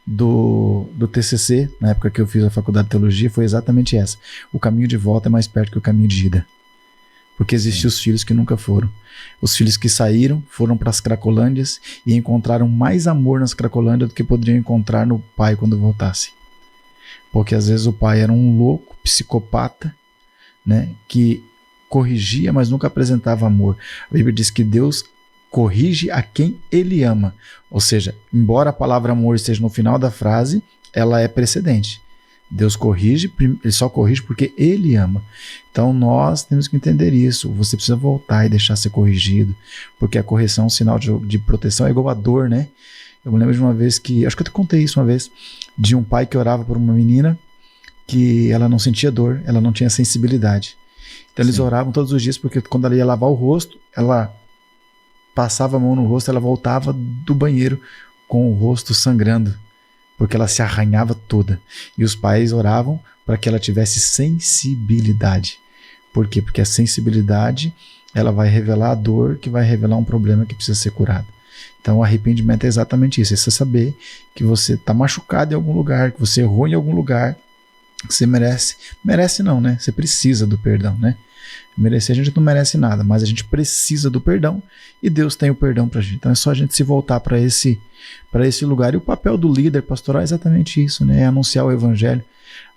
Speaker 2: do TCC, na época que eu fiz a faculdade de teologia, foi exatamente essa. O caminho de volta é mais perto que o caminho de ida. Porque existem os filhos que nunca foram. Os filhos que saíram, foram para as Cracolândias e encontraram mais amor nas Cracolândias do que poderiam encontrar no pai quando voltasse. Porque às vezes o pai era um louco, psicopata, né, que corrigia, mas nunca apresentava amor. A Bíblia diz que Deus corrige a quem ele ama. Ou seja, embora a palavra amor esteja no final da frase, ela é precedente. Deus corrige, ele só corrige porque ele ama. Então nós temos que entender isso. Você precisa voltar e deixar ser corrigido, porque a correção é um sinal de proteção, é igual a dor, né? Eu me lembro de uma vez que, acho que eu te contei isso uma vez, de um pai que orava por uma menina que ela não sentia dor, ela não tinha sensibilidade. Então eles oravam todos os dias, porque quando ela ia lavar o rosto, ela passava a mão no rosto, ela voltava do banheiro com o rosto sangrando, porque ela se arranhava toda. E os pais oravam para que ela tivesse sensibilidade. Por quê? Porque a sensibilidade, ela vai revelar a dor, que vai revelar um problema que precisa ser curado. Então o arrependimento é exatamente isso, é você saber que você está machucado em algum lugar, que você errou em algum lugar, que você merece não, né? Você precisa do perdão, né? Merecer a gente não merece nada, mas a gente precisa do perdão e Deus tem o perdão pra gente. Então é só a gente se voltar para esse lugar. E o papel do líder pastoral é exatamente isso, né? É anunciar o evangelho,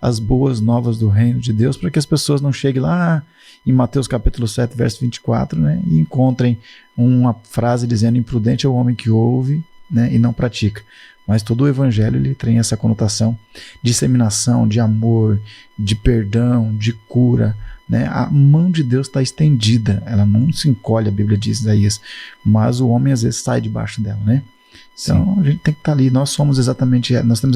Speaker 2: as boas novas do reino de Deus, para que as pessoas não cheguem lá em Mateus capítulo 7, verso 24, né? E encontrem uma frase dizendo: imprudente é o homem que ouve, né? E não pratica. Mas todo o evangelho ele tem essa conotação de disseminação, de amor, de perdão, de cura, né? A mão de Deus está estendida, ela não se encolhe, a Bíblia diz, Isaías, mas o homem às vezes sai debaixo dela, né? Então a gente tem que estar ali, nós temos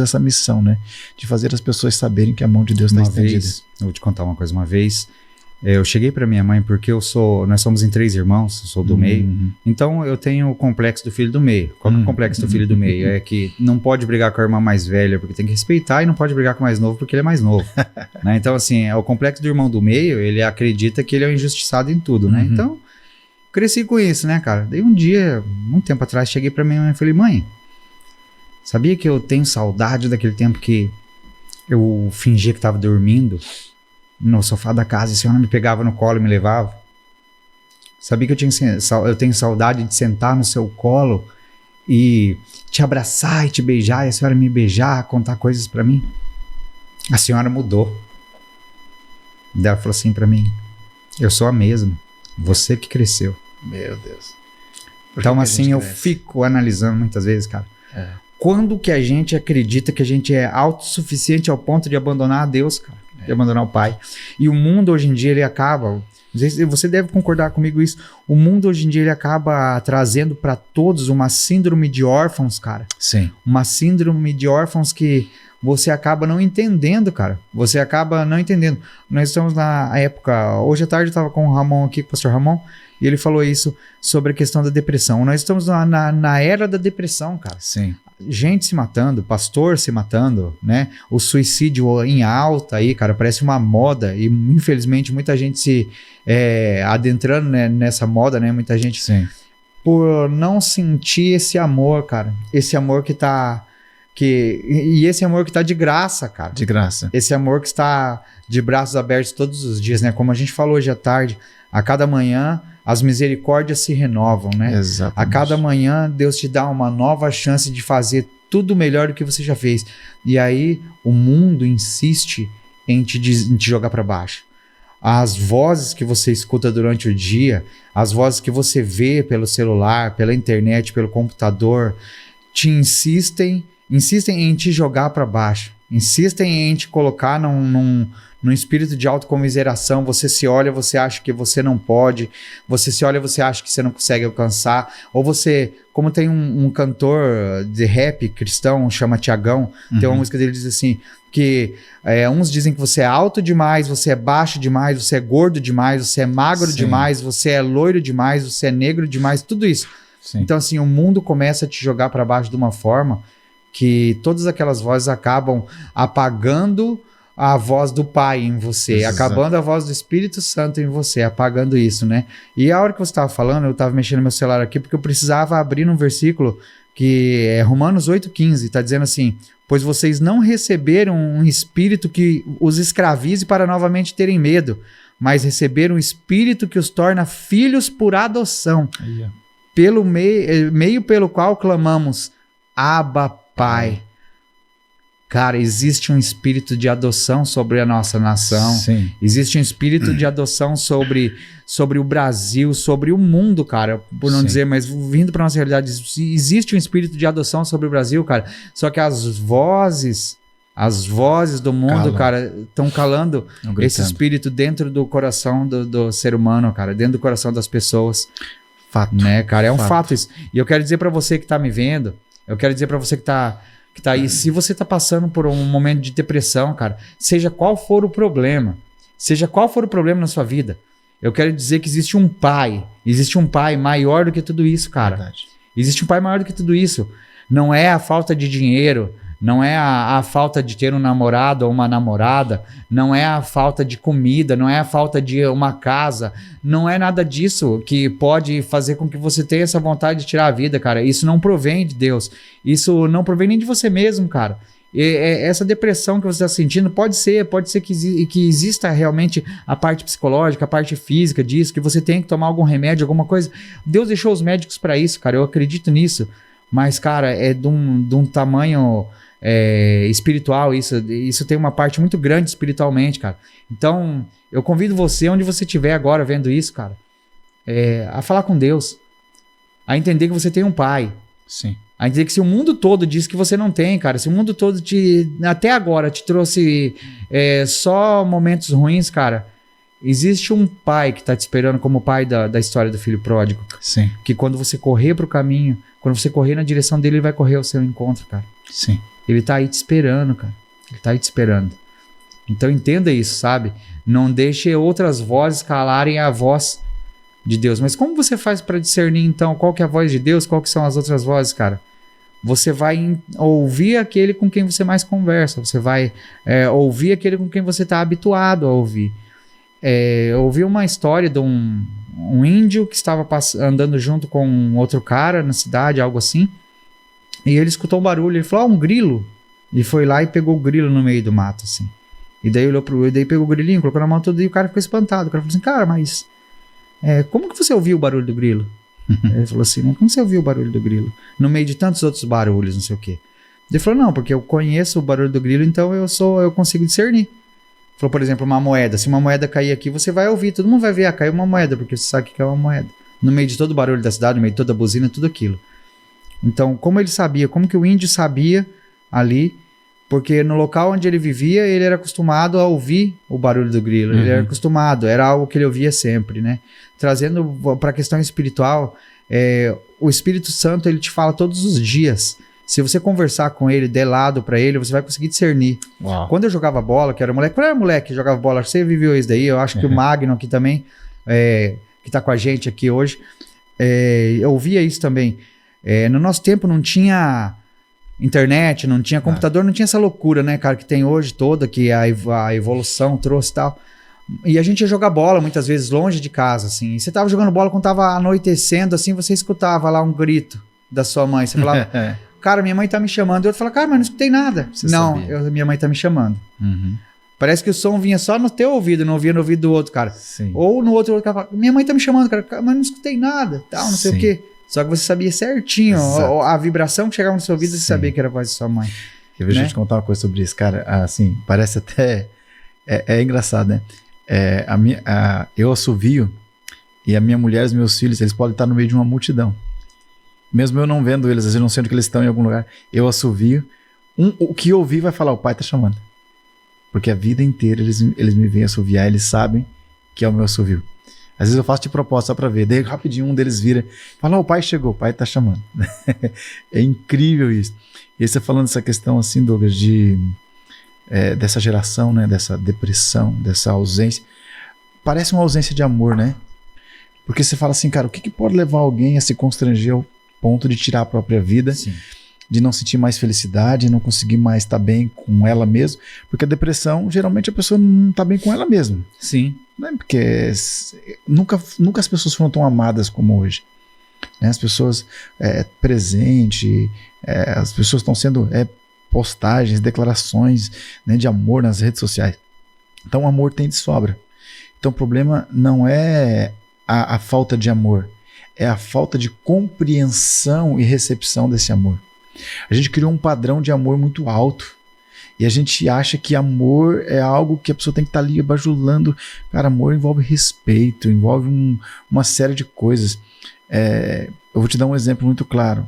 Speaker 2: essa missão, né? De fazer as pessoas saberem que a mão de Deus está estendida.
Speaker 1: Eu vou te contar uma coisa, uma vez eu cheguei para minha mãe, porque nós somos em 3 irmãos, eu sou do meio, então eu tenho o complexo do filho do meio. Qual que é o complexo do filho do meio? É que não pode brigar com a irmã mais velha, porque tem que respeitar, e não pode brigar com o mais novo, porque ele é mais novo. Né? Então assim, o complexo do irmão do meio, ele acredita que ele é um injustiçado em tudo, né? Então, cresci com isso, né, cara? Daí um dia, muito tempo atrás, cheguei pra minha mãe e falei: mãe, sabia que eu tenho saudade daquele tempo que eu fingia que tava dormindo no sofá da casa e a senhora me pegava no colo e me levava? Sabia que eu tenho saudade de sentar no seu colo e te abraçar e te beijar, e a senhora me beijar, contar coisas pra mim? A senhora mudou. Daí ela falou assim pra mim: eu sou a mesma, você que cresceu.
Speaker 2: Meu Deus.
Speaker 1: Então assim, eu fico analisando muitas vezes, cara, quando que a gente acredita que a gente é autossuficiente ao ponto de abandonar a Deus, cara, de abandonar o Pai. E o mundo hoje em dia, ele acaba, você deve concordar comigo isso, o mundo hoje em dia, ele acaba trazendo para todos uma síndrome de órfãos, cara.
Speaker 2: Sim.
Speaker 1: Uma síndrome de órfãos que você acaba não entendendo, cara. Você acaba não entendendo. Nós estamos na época, hoje à tarde eu estava com o Ramon aqui, com o pastor Ramon, e ele falou isso sobre a questão da depressão. Nós estamos na era da depressão, cara.
Speaker 2: Sim.
Speaker 1: Gente se matando, pastor se matando, né? O suicídio em alta aí, cara, parece uma moda, e infelizmente muita gente se adentrando, né, nessa moda, né? Muita gente,
Speaker 2: sim,
Speaker 1: por não sentir esse amor, cara. Esse amor que tá... E esse amor que tá de graça, cara.
Speaker 2: De graça.
Speaker 1: Esse amor que está de braços abertos todos os dias, né? Como a gente falou hoje à tarde, a cada manhã as misericórdias se renovam, né?
Speaker 2: Exatamente.
Speaker 1: A cada manhã Deus te dá uma nova chance de fazer tudo melhor do que você já fez. E aí o mundo insiste em te jogar para baixo. As vozes que você escuta durante o dia, as vozes que você vê pelo celular, pela internet, pelo computador, te insistem em te jogar para baixo. Insistem em te colocar num espírito de autocomiseração. Você se olha, você acha que você não pode. Você se olha, você acha que você não consegue alcançar. Ou você, como tem um cantor de rap cristão, chama Tiagão, tem uma música dele que diz assim, que uns dizem que você é alto demais, você é baixo demais, você é gordo demais, você é magro
Speaker 2: Sim.
Speaker 1: demais, você é loiro demais, você é negro demais, tudo isso.
Speaker 2: Sim.
Speaker 1: Então assim, o mundo começa a te jogar para baixo de uma forma que todas aquelas vozes acabam apagando a voz do Pai em você,
Speaker 2: Exato.
Speaker 1: acabando a voz do Espírito Santo em você, apagando isso, né? E a hora que você estava falando, eu estava mexendo no meu celular aqui, porque eu precisava abrir um versículo que é Romanos 8,15, está dizendo assim: pois vocês não receberam um espírito que os escravize para novamente terem medo, mas receberam um espírito que os torna filhos por adoção, pelo meio pelo qual clamamos, Abba, Pai. Cara, existe um espírito de adoção sobre a nossa nação.
Speaker 2: Sim.
Speaker 1: Existe um espírito de adoção sobre o Brasil, sobre o mundo, cara. Por não
Speaker 2: Sim.
Speaker 1: dizer, mas vindo para nossa realidade, existe um espírito de adoção sobre o Brasil, cara. Só que as vozes As vozes do mundo,
Speaker 2: Calam.
Speaker 1: cara, estão calando
Speaker 2: Não
Speaker 1: esse
Speaker 2: gritando.
Speaker 1: espírito dentro do coração do ser humano, cara, dentro do coração das pessoas,
Speaker 2: Fato.
Speaker 1: né, cara? É um
Speaker 2: Fato.
Speaker 1: fato isso. E eu quero dizer pra você que tá me vendo, eu quero dizer pra você que tá aí, se você tá passando por um momento de depressão, cara, seja qual for o problema na sua vida, eu quero dizer que existe um pai maior do que tudo isso, cara.
Speaker 2: Verdade.
Speaker 1: Existe um pai maior do que tudo isso. Não é a falta de dinheiro, não é a falta de ter um namorado ou uma namorada, não é a falta de comida, não é a falta de uma casa, não é nada disso que pode fazer com que você tenha essa vontade de tirar a vida, cara. Isso não provém de Deus. Isso não provém nem de você mesmo, cara. Essa depressão que você está sentindo pode ser que exista realmente a parte psicológica, a parte física disso, que você tem que tomar algum remédio, alguma coisa. Deus deixou os médicos para isso, cara. Eu acredito nisso. Mas, cara, é de um tamanho espiritual isso. Isso tem uma parte muito grande espiritualmente, cara. Então, eu convido você, onde você estiver agora vendo isso, cara, a falar com Deus. A entender que você tem um pai.
Speaker 2: Sim.
Speaker 1: A entender que se o mundo todo diz que você não tem, cara, se o mundo todo até agora te trouxe só momentos ruins, cara, existe um pai que tá te esperando como o pai da história do filho pródigo.
Speaker 2: Sim.
Speaker 1: Que quando você correr pro caminho, quando você correr na direção dele, ele vai correr ao seu encontro, cara.
Speaker 2: Sim.
Speaker 1: Ele tá aí te esperando, cara. Ele tá aí te esperando. Então entenda isso, sabe? Não deixe outras vozes calarem a voz de Deus. Mas como você faz para discernir, então, qual que é a voz de Deus, qual que são as outras vozes, cara? Você vai ouvir aquele com quem você mais conversa. Você vai ouvir aquele com quem você está habituado a ouvir. Eu ouvi uma história de um índio que estava andando junto com um outro cara na cidade, algo assim. E ele escutou um barulho. Ele falou, um grilo. E foi lá e pegou o grilo no meio do mato, assim. E daí olhou daí pegou o grilinho, colocou na mão tudo e o cara ficou espantado. O cara falou assim, cara, mas como que você ouviu o barulho do grilo? Ele falou assim, como você ouviu o barulho do grilo? No meio de tantos outros barulhos, não sei o quê. Ele falou, não, porque eu conheço o barulho do grilo, então eu consigo discernir. Falou, por exemplo, uma moeda. Se uma moeda cair aqui, você vai ouvir, todo mundo vai ver, caiu uma moeda, porque você sabe que é uma moeda. No meio de todo o barulho da cidade, no meio de toda a buzina, tudo aquilo. Então, como ele sabia, como que o índio sabia ali, porque no local onde ele vivia, ele era acostumado a ouvir o barulho do grilo, ele era acostumado, era algo que ele ouvia sempre, né? Trazendo para a questão espiritual, o Espírito Santo, ele te fala todos os dias. Se você conversar com ele, der lado para ele, você vai conseguir discernir.
Speaker 2: Uau.
Speaker 1: Quando eu jogava bola, que era moleque, quando eu era moleque que jogava bola, você viveu isso daí, eu acho que o Magno aqui também, que tá com a gente aqui hoje, eu ouvia isso também. No nosso tempo não tinha internet, não tinha computador, não tinha essa loucura, né, cara, que tem hoje toda, que a evolução trouxe e tal. E a gente ia jogar bola muitas vezes longe de casa, assim. E você tava jogando bola quando tava anoitecendo, assim, você escutava lá um grito da sua mãe. Você falava, cara, minha mãe tá me chamando. Eu falava, cara, mas não escutei nada.
Speaker 2: Você
Speaker 1: não,
Speaker 2: sabia.
Speaker 1: minha mãe tá me chamando. Parece que o som vinha só no teu ouvido, não vinha no ouvido do outro, cara.
Speaker 2: Sim.
Speaker 1: Ou no outro cara falava, minha mãe tá me chamando, cara, mas não escutei nada, tal, não sei o
Speaker 2: Sim.
Speaker 1: quê. Só que você sabia certinho,
Speaker 2: Exato.
Speaker 1: a vibração que chegava no seu ouvido, você
Speaker 2: Sim.
Speaker 1: sabia que era a voz da sua mãe.
Speaker 2: Deixa
Speaker 1: né?
Speaker 2: eu te contar uma coisa sobre isso, cara. Assim, parece até... É engraçado, né? Eu assovio e a minha mulher e os meus filhos, eles podem estar no meio de uma multidão. Mesmo eu não vendo eles, às vezes eu não sei onde que eles estão em algum lugar. Eu assovio. O que eu ouvi vai falar, o pai tá chamando. Porque a vida inteira eles me veem assoviar, eles sabem que é o meu assovio. Às vezes eu faço de propósito só pra ver. Daí rapidinho um deles vira, fala, o pai chegou, o pai tá chamando. É incrível isso. E aí você falando dessa questão assim, Douglas, dessa geração, né, dessa depressão, dessa ausência. Parece uma ausência de amor, né? Porque você fala assim, cara, o que pode levar alguém a se constranger ao ponto de tirar a própria vida,
Speaker 1: Sim.
Speaker 2: de não sentir mais felicidade, não conseguir mais estar bem com ela mesma? Porque a depressão, geralmente a pessoa não está bem com ela mesma.
Speaker 1: Sim.
Speaker 2: Né? Porque nunca as pessoas foram tão amadas como hoje. Né? As pessoas presentes, as pessoas estão sendo postagens, declarações, né, de amor nas redes sociais. Então o amor tem de sobra. Então o problema não é a falta de amor, é a falta de compreensão e recepção desse amor. A gente criou um padrão de amor muito alto e a gente acha que amor é algo que a pessoa tem que estar ali bajulando. Cara, amor envolve respeito, envolve uma série de coisas. Eu vou te dar um exemplo muito claro.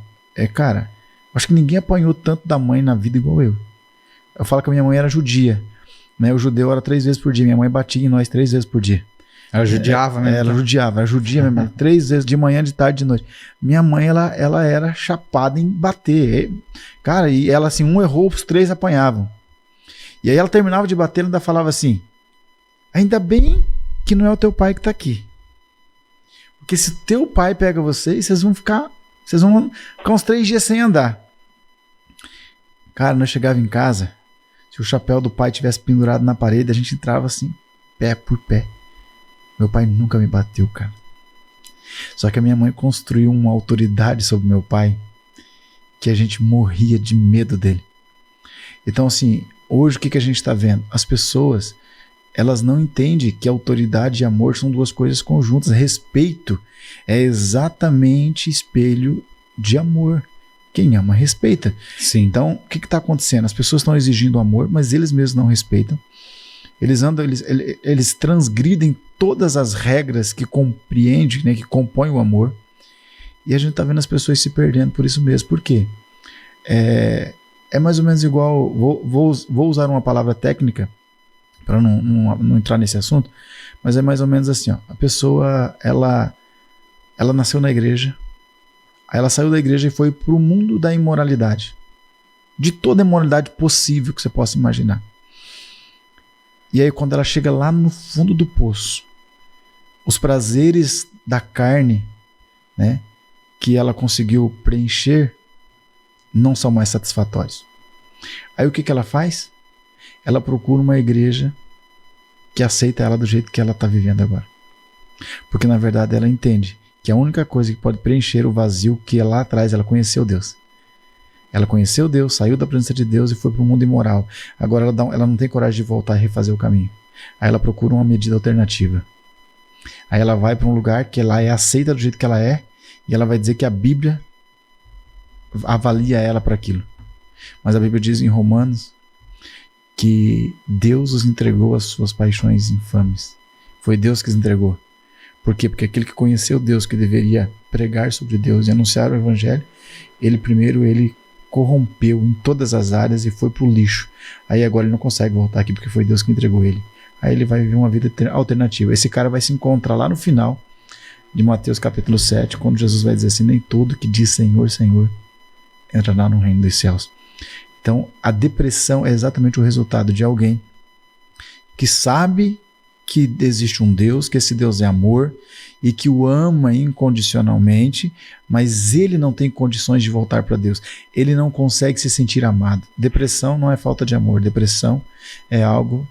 Speaker 2: Cara, acho que ninguém apanhou tanto da mãe na vida igual eu. Eu falo que a minha mãe era judia, né? O judeu era 3 vezes por dia. Minha mãe batia em nós 3 vezes por dia.
Speaker 1: Ela judiava mesmo?
Speaker 2: Ela judiava, era judia mesmo. 3 vezes, de manhã, de tarde, de noite. Minha mãe, ela era chapada em bater. Cara, e ela assim, um errou, os 3 apanhavam. E aí ela terminava de bater, ela ainda falava assim, ainda bem que não é o teu pai que tá aqui. Porque se teu pai pega vocês, vocês vão ficar uns 3 dias sem andar. Cara, nós chegava em casa, se o chapéu do pai tivesse pendurado na parede, a gente entrava assim, pé por pé. Meu pai nunca me bateu, cara. Só que a minha mãe construiu uma autoridade sobre meu pai que a gente morria de medo dele. Então, assim, hoje o que a gente está vendo? As pessoas, elas não entendem que autoridade e amor são 2 coisas conjuntas. Respeito é exatamente espelho de amor. Quem ama, respeita.
Speaker 1: Sim.
Speaker 2: Então, o que está acontecendo? As pessoas estão exigindo amor, mas eles mesmos não respeitam. Eles transgridem todas as regras que compreendem, né, que compõem o amor. E a gente está vendo as pessoas se perdendo por isso mesmo. Por quê? É mais ou menos igual... Vou usar uma palavra técnica para não entrar nesse assunto, mas é mais ou menos assim, ó, a pessoa, ela nasceu na igreja, aí ela saiu da igreja e foi para o mundo da imoralidade, de toda a imoralidade possível que você possa imaginar. E aí quando ela chega lá no fundo do poço, os prazeres da carne, né, que ela conseguiu preencher, não são mais satisfatórios. Aí o que ela faz? Ela procura uma igreja que aceita ela do jeito que ela está vivendo agora. Porque na verdade ela entende que a única coisa que pode preencher o vazio que lá atrás ela conheceu Deus. Ela conheceu Deus, saiu da presença de Deus e foi para o mundo imoral. Agora ela não tem coragem de voltar e refazer o caminho. Aí ela procura uma medida alternativa. Aí ela vai para um lugar que ela é aceita do jeito que ela é e ela vai dizer que a Bíblia avalia ela para aquilo. Mas a Bíblia diz em Romanos que Deus os entregou às suas paixões infames. Foi Deus que os entregou. Por quê? Porque aquele que conheceu Deus, que deveria pregar sobre Deus e anunciar o Evangelho, ele corrompeu em todas as áreas e foi pro lixo. Aí agora ele não consegue voltar aqui porque foi Deus que entregou ele. Aí ele vai viver uma vida alternativa. Esse cara vai se encontrar lá no final de Mateus capítulo 7, quando Jesus vai dizer assim, nem todo que diz Senhor, Senhor, entrará no reino dos céus. Então, a depressão é exatamente o resultado de alguém que sabe que existe um Deus, que esse Deus é amor e que o ama incondicionalmente, mas ele não tem condições de voltar para Deus. Ele não consegue se sentir amado. Depressão não é falta de amor. Depressão é algo...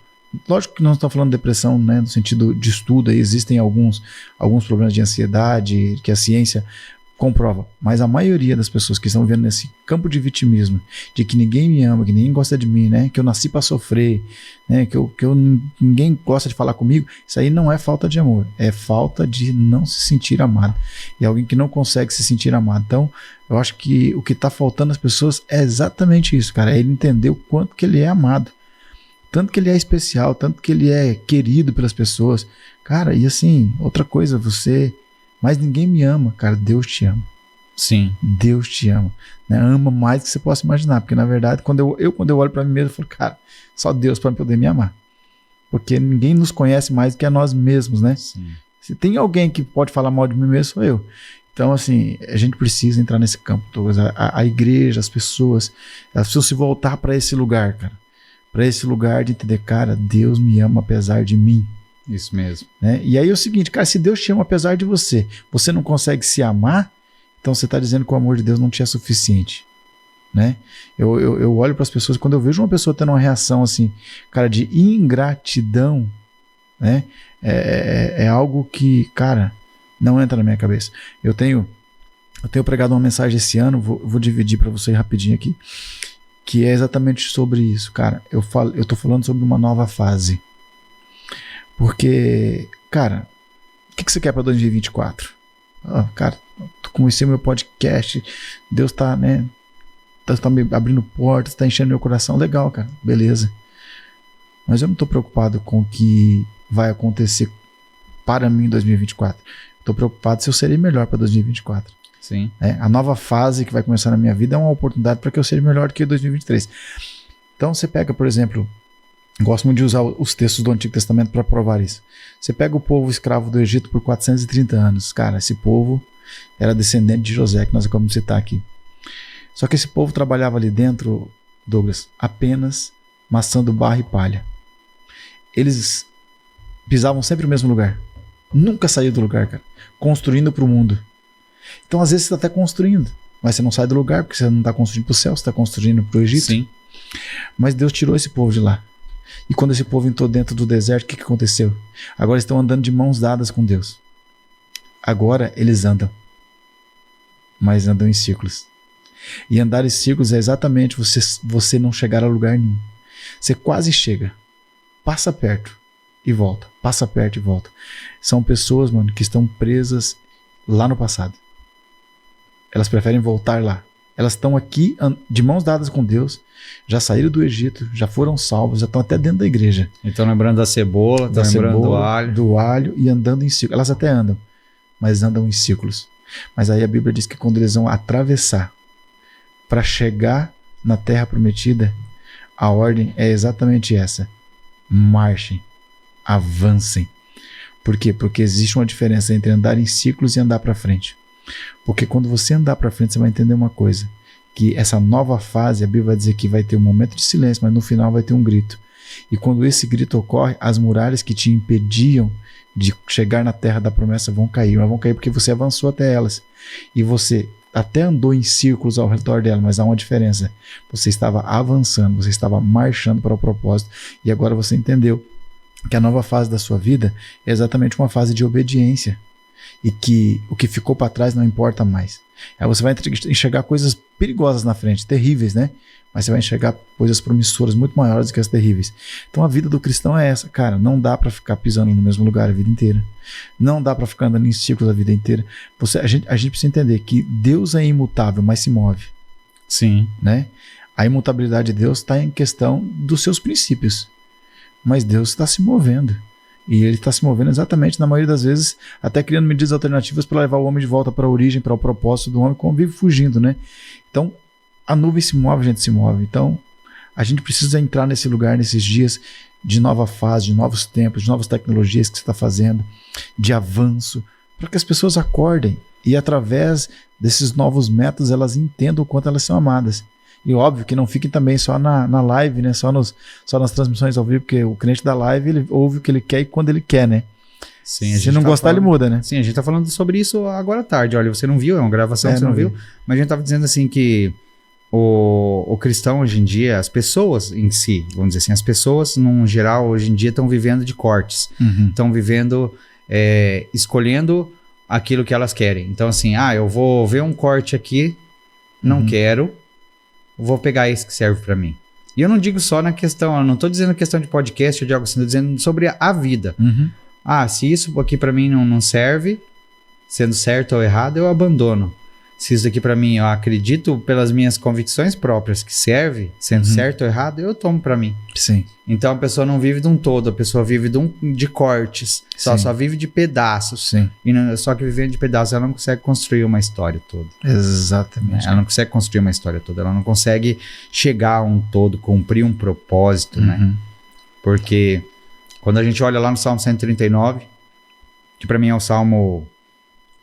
Speaker 2: Lógico que não estamos falando de depressão, né, no sentido de estudo. Aí existem alguns problemas de ansiedade que a ciência comprova, mas a maioria das pessoas que estão vivendo nesse campo de vitimismo, de que ninguém me ama, que ninguém gosta de mim, né, que eu nasci para sofrer, né, ninguém gosta de falar comigo, isso aí não é falta de amor, é falta de não se sentir amado. E alguém que não consegue se sentir amado. Então, eu acho que o que está faltando às pessoas é exatamente isso, cara, é ele entender o quanto que ele é amado, tanto que ele é especial, tanto que ele é querido pelas pessoas. Cara, e assim, outra coisa, mas ninguém me ama, cara, Deus te ama.
Speaker 1: Sim.
Speaker 2: Deus te ama, né? Ama mais do que você possa imaginar, porque na verdade, quando eu olho para mim mesmo, eu falo, cara, só Deus para poder me amar. Porque ninguém nos conhece mais do que a nós mesmos, né?
Speaker 1: Sim.
Speaker 2: Se tem alguém que pode falar mal de mim mesmo, sou eu. Então, assim, a gente precisa entrar nesse campo. A igreja, as pessoas, elas precisam se voltar para esse lugar, cara. Para esse lugar de entender, cara, Deus me ama apesar de mim.
Speaker 1: Isso mesmo.
Speaker 2: Né? E aí é o seguinte, cara, se Deus te ama apesar de você não consegue se amar, então você está dizendo que o amor de Deus não te é suficiente. Né? Eu olho para as pessoas, quando eu vejo uma pessoa tendo uma reação assim, cara, de ingratidão, né? É algo que, cara, não entra na minha cabeça. Eu tenho pregado uma mensagem esse ano, vou dividir para você rapidinho aqui, que é exatamente sobre isso, cara. Eu tô falando sobre uma nova fase. Porque, cara, o que você quer para 2024? Cara, comecei meu podcast, Deus tá, né? Tá me abrindo portas, tá enchendo meu coração. Legal, cara, beleza. Mas eu não tô preocupado com o que vai acontecer para mim em 2024. Tô preocupado se eu serei melhor para 2024.
Speaker 1: Sim.
Speaker 2: A nova fase que vai começar na minha vida é uma oportunidade para que eu seja melhor do que 2023. Então você pega, por exemplo, gosto muito de usar os textos do Antigo Testamento para provar isso. Você pega o povo escravo do Egito por 430 anos. Cara, esse povo era descendente de José, que nós acabamos de citar aqui. Só que esse povo trabalhava ali dentro, Douglas, apenas maçando barro e palha. Eles pisavam sempre no mesmo lugar. Nunca saíam do lugar, cara. Construindo para o mundo. Então, às vezes, você está até construindo, mas você não sai do lugar porque você não está construindo para o céu, você está construindo para o Egito.
Speaker 1: Sim.
Speaker 2: Mas Deus tirou esse povo de lá. E quando esse povo entrou dentro do deserto, o que aconteceu? Agora eles estão andando de mãos dadas com Deus. Agora eles andam. Mas andam em círculos. E andar em círculos é exatamente você não chegar a lugar nenhum. Você quase chega. Passa perto e volta. Passa perto e volta. São pessoas, mano, que estão presas lá no passado. Elas preferem voltar lá. Elas estão aqui de mãos dadas com Deus, já saíram do Egito, já foram salvos, já estão até dentro da igreja.
Speaker 1: Então lembrando da cebola, estão lembrando do alho.
Speaker 2: E andando em círculos. Elas até andam, mas andam em círculos. Mas aí a Bíblia diz que quando eles vão atravessar para chegar na terra prometida, a ordem é exatamente essa. Marchem, avancem. Por quê? Porque existe uma diferença entre andar em círculos e andar para frente. Porque quando você andar para frente, você vai entender uma coisa, que essa nova fase, a Bíblia vai dizer que vai ter um momento de silêncio, mas no final vai ter um grito. E quando esse grito ocorre, as muralhas que te impediam de chegar na terra da promessa vão cair. Mas vão cair porque você avançou até elas. E você até andou em círculos ao redor dela, mas há uma diferença. Você estava avançando, você estava marchando para o propósito. E agora você entendeu que a nova fase da sua vida é exatamente uma fase de obediência. E que o que ficou para trás não importa mais. Aí você vai enxergar coisas perigosas na frente, terríveis, né? Mas você vai enxergar coisas promissoras muito maiores do que as terríveis. Então a vida do cristão é essa, cara. Não dá para ficar pisando no mesmo lugar a vida inteira. Não dá para ficar andando em círculos a vida inteira. A gente precisa entender que Deus é imutável, mas se move.
Speaker 1: Sim.
Speaker 2: Né? A imutabilidade de Deus está em questão dos seus princípios. Mas Deus está se movendo. E ele está se movendo exatamente, na maioria das vezes, até criando medidas alternativas para levar o homem de volta para a origem, para o propósito do homem, como vive fugindo, né? Então, a nuvem se move, a gente se move. Então, a gente precisa entrar nesse lugar, nesses dias de nova fase, de novos tempos, de novas tecnologias que você está fazendo, de avanço, para que as pessoas acordem e, através desses novos métodos, elas entendam o quanto elas são amadas. E óbvio que não fiquem também só na live, né? Só nas transmissões ao vivo, porque o crente da live, ele ouve o que ele quer e quando ele quer, né?
Speaker 1: Sim,
Speaker 2: Se não gostar, ele muda, né?
Speaker 1: Sim, a gente tá falando sobre isso agora à tarde. Olha, você não viu, é uma gravação que você não viu. Mas a gente tava dizendo assim que o cristão hoje em dia, as pessoas em si, vamos dizer assim, as pessoas, num geral, hoje em dia estão vivendo de cortes. Estão vivendo, escolhendo aquilo que elas querem. Então assim, eu vou ver um corte aqui, não quero, vou pegar esse que serve pra mim. E eu não digo só na questão, eu não tô dizendo questão de podcast ou de algo assim, tô dizendo sobre a vida. Se isso aqui pra mim não serve, sendo certo ou errado, eu abandono. Se isso aqui pra mim, eu acredito pelas minhas convicções próprias que serve, sendo certo ou errado, eu tomo pra mim.
Speaker 2: Sim.
Speaker 1: Então a pessoa não vive de um todo, a pessoa vive de cortes, só vive de pedaços.
Speaker 2: Sim.
Speaker 1: E só que vivendo de pedaços, ela não consegue construir uma história toda.
Speaker 2: Exatamente.
Speaker 1: Ela não consegue construir uma história toda, ela não consegue chegar a um todo, cumprir um propósito, né? Porque quando a gente olha lá no Salmo 139, que pra mim é o salmo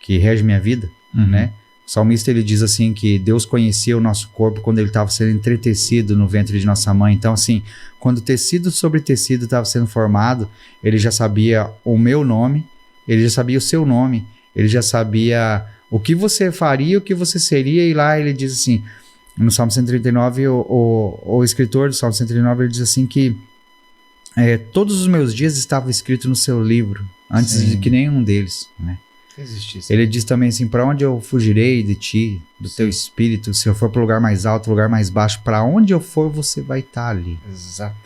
Speaker 1: que rege minha vida, né? O salmista, ele diz assim que Deus conhecia o nosso corpo quando ele estava sendo entretecido no ventre de nossa mãe. Então assim, quando tecido sobre tecido estava sendo formado, ele já sabia o meu nome, ele já sabia o seu nome, ele já sabia o que você faria, o que você seria. E lá ele diz assim, no Salmo 139, o escritor do Salmo 139, ele diz assim que todos os meus dias estavam escritos no seu livro, antes de que nenhum deles, né? Ele diz também assim, para onde eu fugirei de ti, do teu espírito? Se eu for para o lugar mais alto, lugar mais baixo, para onde eu for, você vai estar ali.
Speaker 2: Exatamente.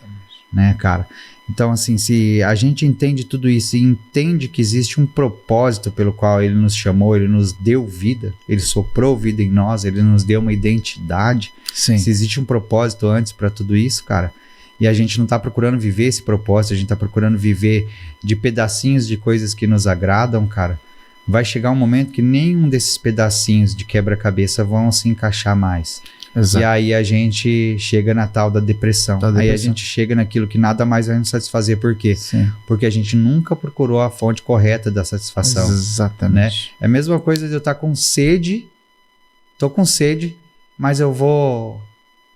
Speaker 1: Né, cara? Então, assim, se a gente entende tudo isso e entende que existe um propósito pelo qual ele nos chamou, ele nos deu vida, ele soprou vida em nós, ele nos deu uma identidade.
Speaker 2: Sim.
Speaker 1: Se existe um propósito antes para tudo isso, cara, e a gente não tá procurando viver esse propósito, a gente tá procurando viver de pedacinhos de coisas que nos agradam, cara, vai chegar um momento que nenhum desses pedacinhos de quebra-cabeça vão se encaixar mais.
Speaker 2: Exato.
Speaker 1: E aí a gente chega na tal da depressão. Aí a gente chega naquilo que nada mais vai nos satisfazer. Por quê?
Speaker 2: Sim.
Speaker 1: Porque a gente nunca procurou a fonte correta da satisfação.
Speaker 2: Exatamente.
Speaker 1: Né? É a mesma coisa de eu estar com sede, tô com sede, mas eu vou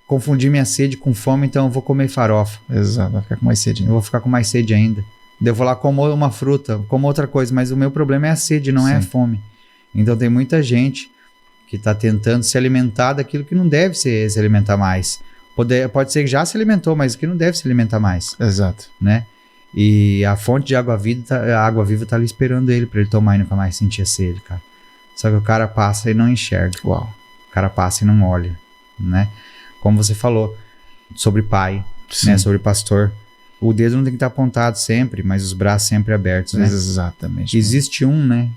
Speaker 1: confundir minha sede com fome, então eu vou comer farofa.
Speaker 2: Exato, vai ficar com mais sede.
Speaker 1: Eu vou ficar com mais sede ainda. Daí eu vou lá, como uma fruta, como outra coisa, mas o meu problema é a sede, não é a fome. Então tem muita gente que está tentando se alimentar daquilo que não deve se alimentar mais. Pode ser que já se alimentou, mas que não deve se alimentar mais.
Speaker 2: Exato.
Speaker 1: Né? E a fonte de água viva tá ali esperando ele, para ele tomar e nunca mais sentir a sede, cara. Só que o cara passa e não enxerga.
Speaker 2: Uau.
Speaker 1: O cara passa e não olha, né? Como você falou sobre pai, né? Sobre pastor. O dedo não tem que estar apontado sempre, mas os braços sempre abertos, né?
Speaker 2: Exatamente.
Speaker 1: Existe um, né?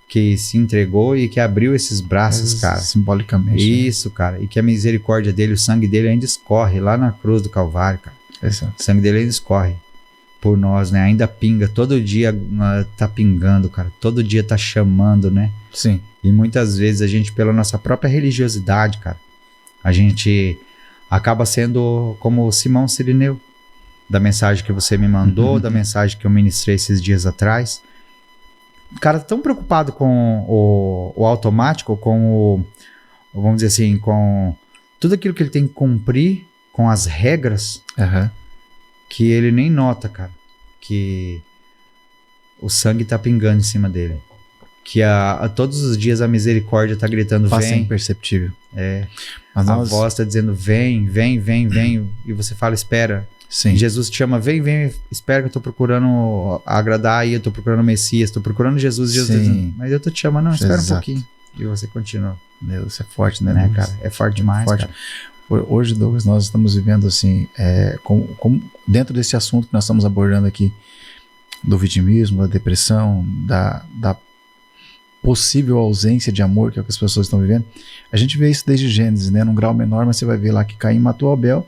Speaker 1: Que se entregou e que abriu esses braços, cara.
Speaker 2: Simbolicamente.
Speaker 1: Isso, cara. E que a misericórdia dele, o sangue dele ainda escorre lá na cruz do Calvário, cara.
Speaker 2: Exato.
Speaker 1: O sangue dele ainda escorre por nós, né? Ainda pinga. Todo dia tá pingando, cara. Todo dia tá chamando, né?
Speaker 2: Sim.
Speaker 1: E muitas vezes a gente, pela nossa própria religiosidade, cara, a gente acaba sendo como o Simão Sirineu, da mensagem que você me mandou, da mensagem que eu ministrei esses dias atrás. O cara tão preocupado com o automático, com vamos dizer assim, com tudo aquilo que ele tem que cumprir, com as regras, que ele nem nota, cara, que o sangue tá pingando em cima dele. Que a todos os dias a misericórdia tá gritando,
Speaker 2: passa
Speaker 1: vem.
Speaker 2: imperceptível.
Speaker 1: Mas a voz tá dizendo, vem, vem, vem, vem. E você fala, espera.
Speaker 2: Sim.
Speaker 1: E Jesus te chama, vem, vem, espera que eu tô procurando agradar aí, eu tô procurando o Messias, tô procurando Jesus. Jesus dizendo, mas eu tô te chamando, não, espera um pouquinho. E você continua.
Speaker 2: Meu, isso é forte, né
Speaker 1: cara? É forte demais,
Speaker 2: forte.
Speaker 1: Cara.
Speaker 2: Hoje, Douglas, nós estamos vivendo assim, dentro desse assunto que nós estamos abordando aqui, do vitimismo, da depressão, da possível ausência de amor que é o que as pessoas estão vivendo. A gente vê isso desde Gênesis, né? Num grau menor, mas você vai ver lá que Caim matou Abel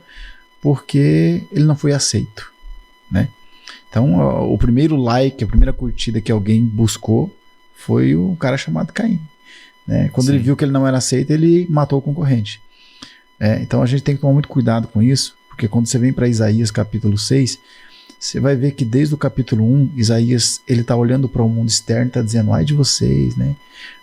Speaker 2: porque ele não foi aceito, né? Então, o primeiro like, a primeira curtida que alguém buscou foi o cara chamado Caim, né? Quando ele viu que ele não era aceito, ele matou o concorrente. Então, a gente tem que tomar muito cuidado com isso, porque quando você vem para Isaías capítulo 6, você vai ver que desde o capítulo 1, Isaías, ele está olhando para o mundo externo e está dizendo, ai de vocês, né?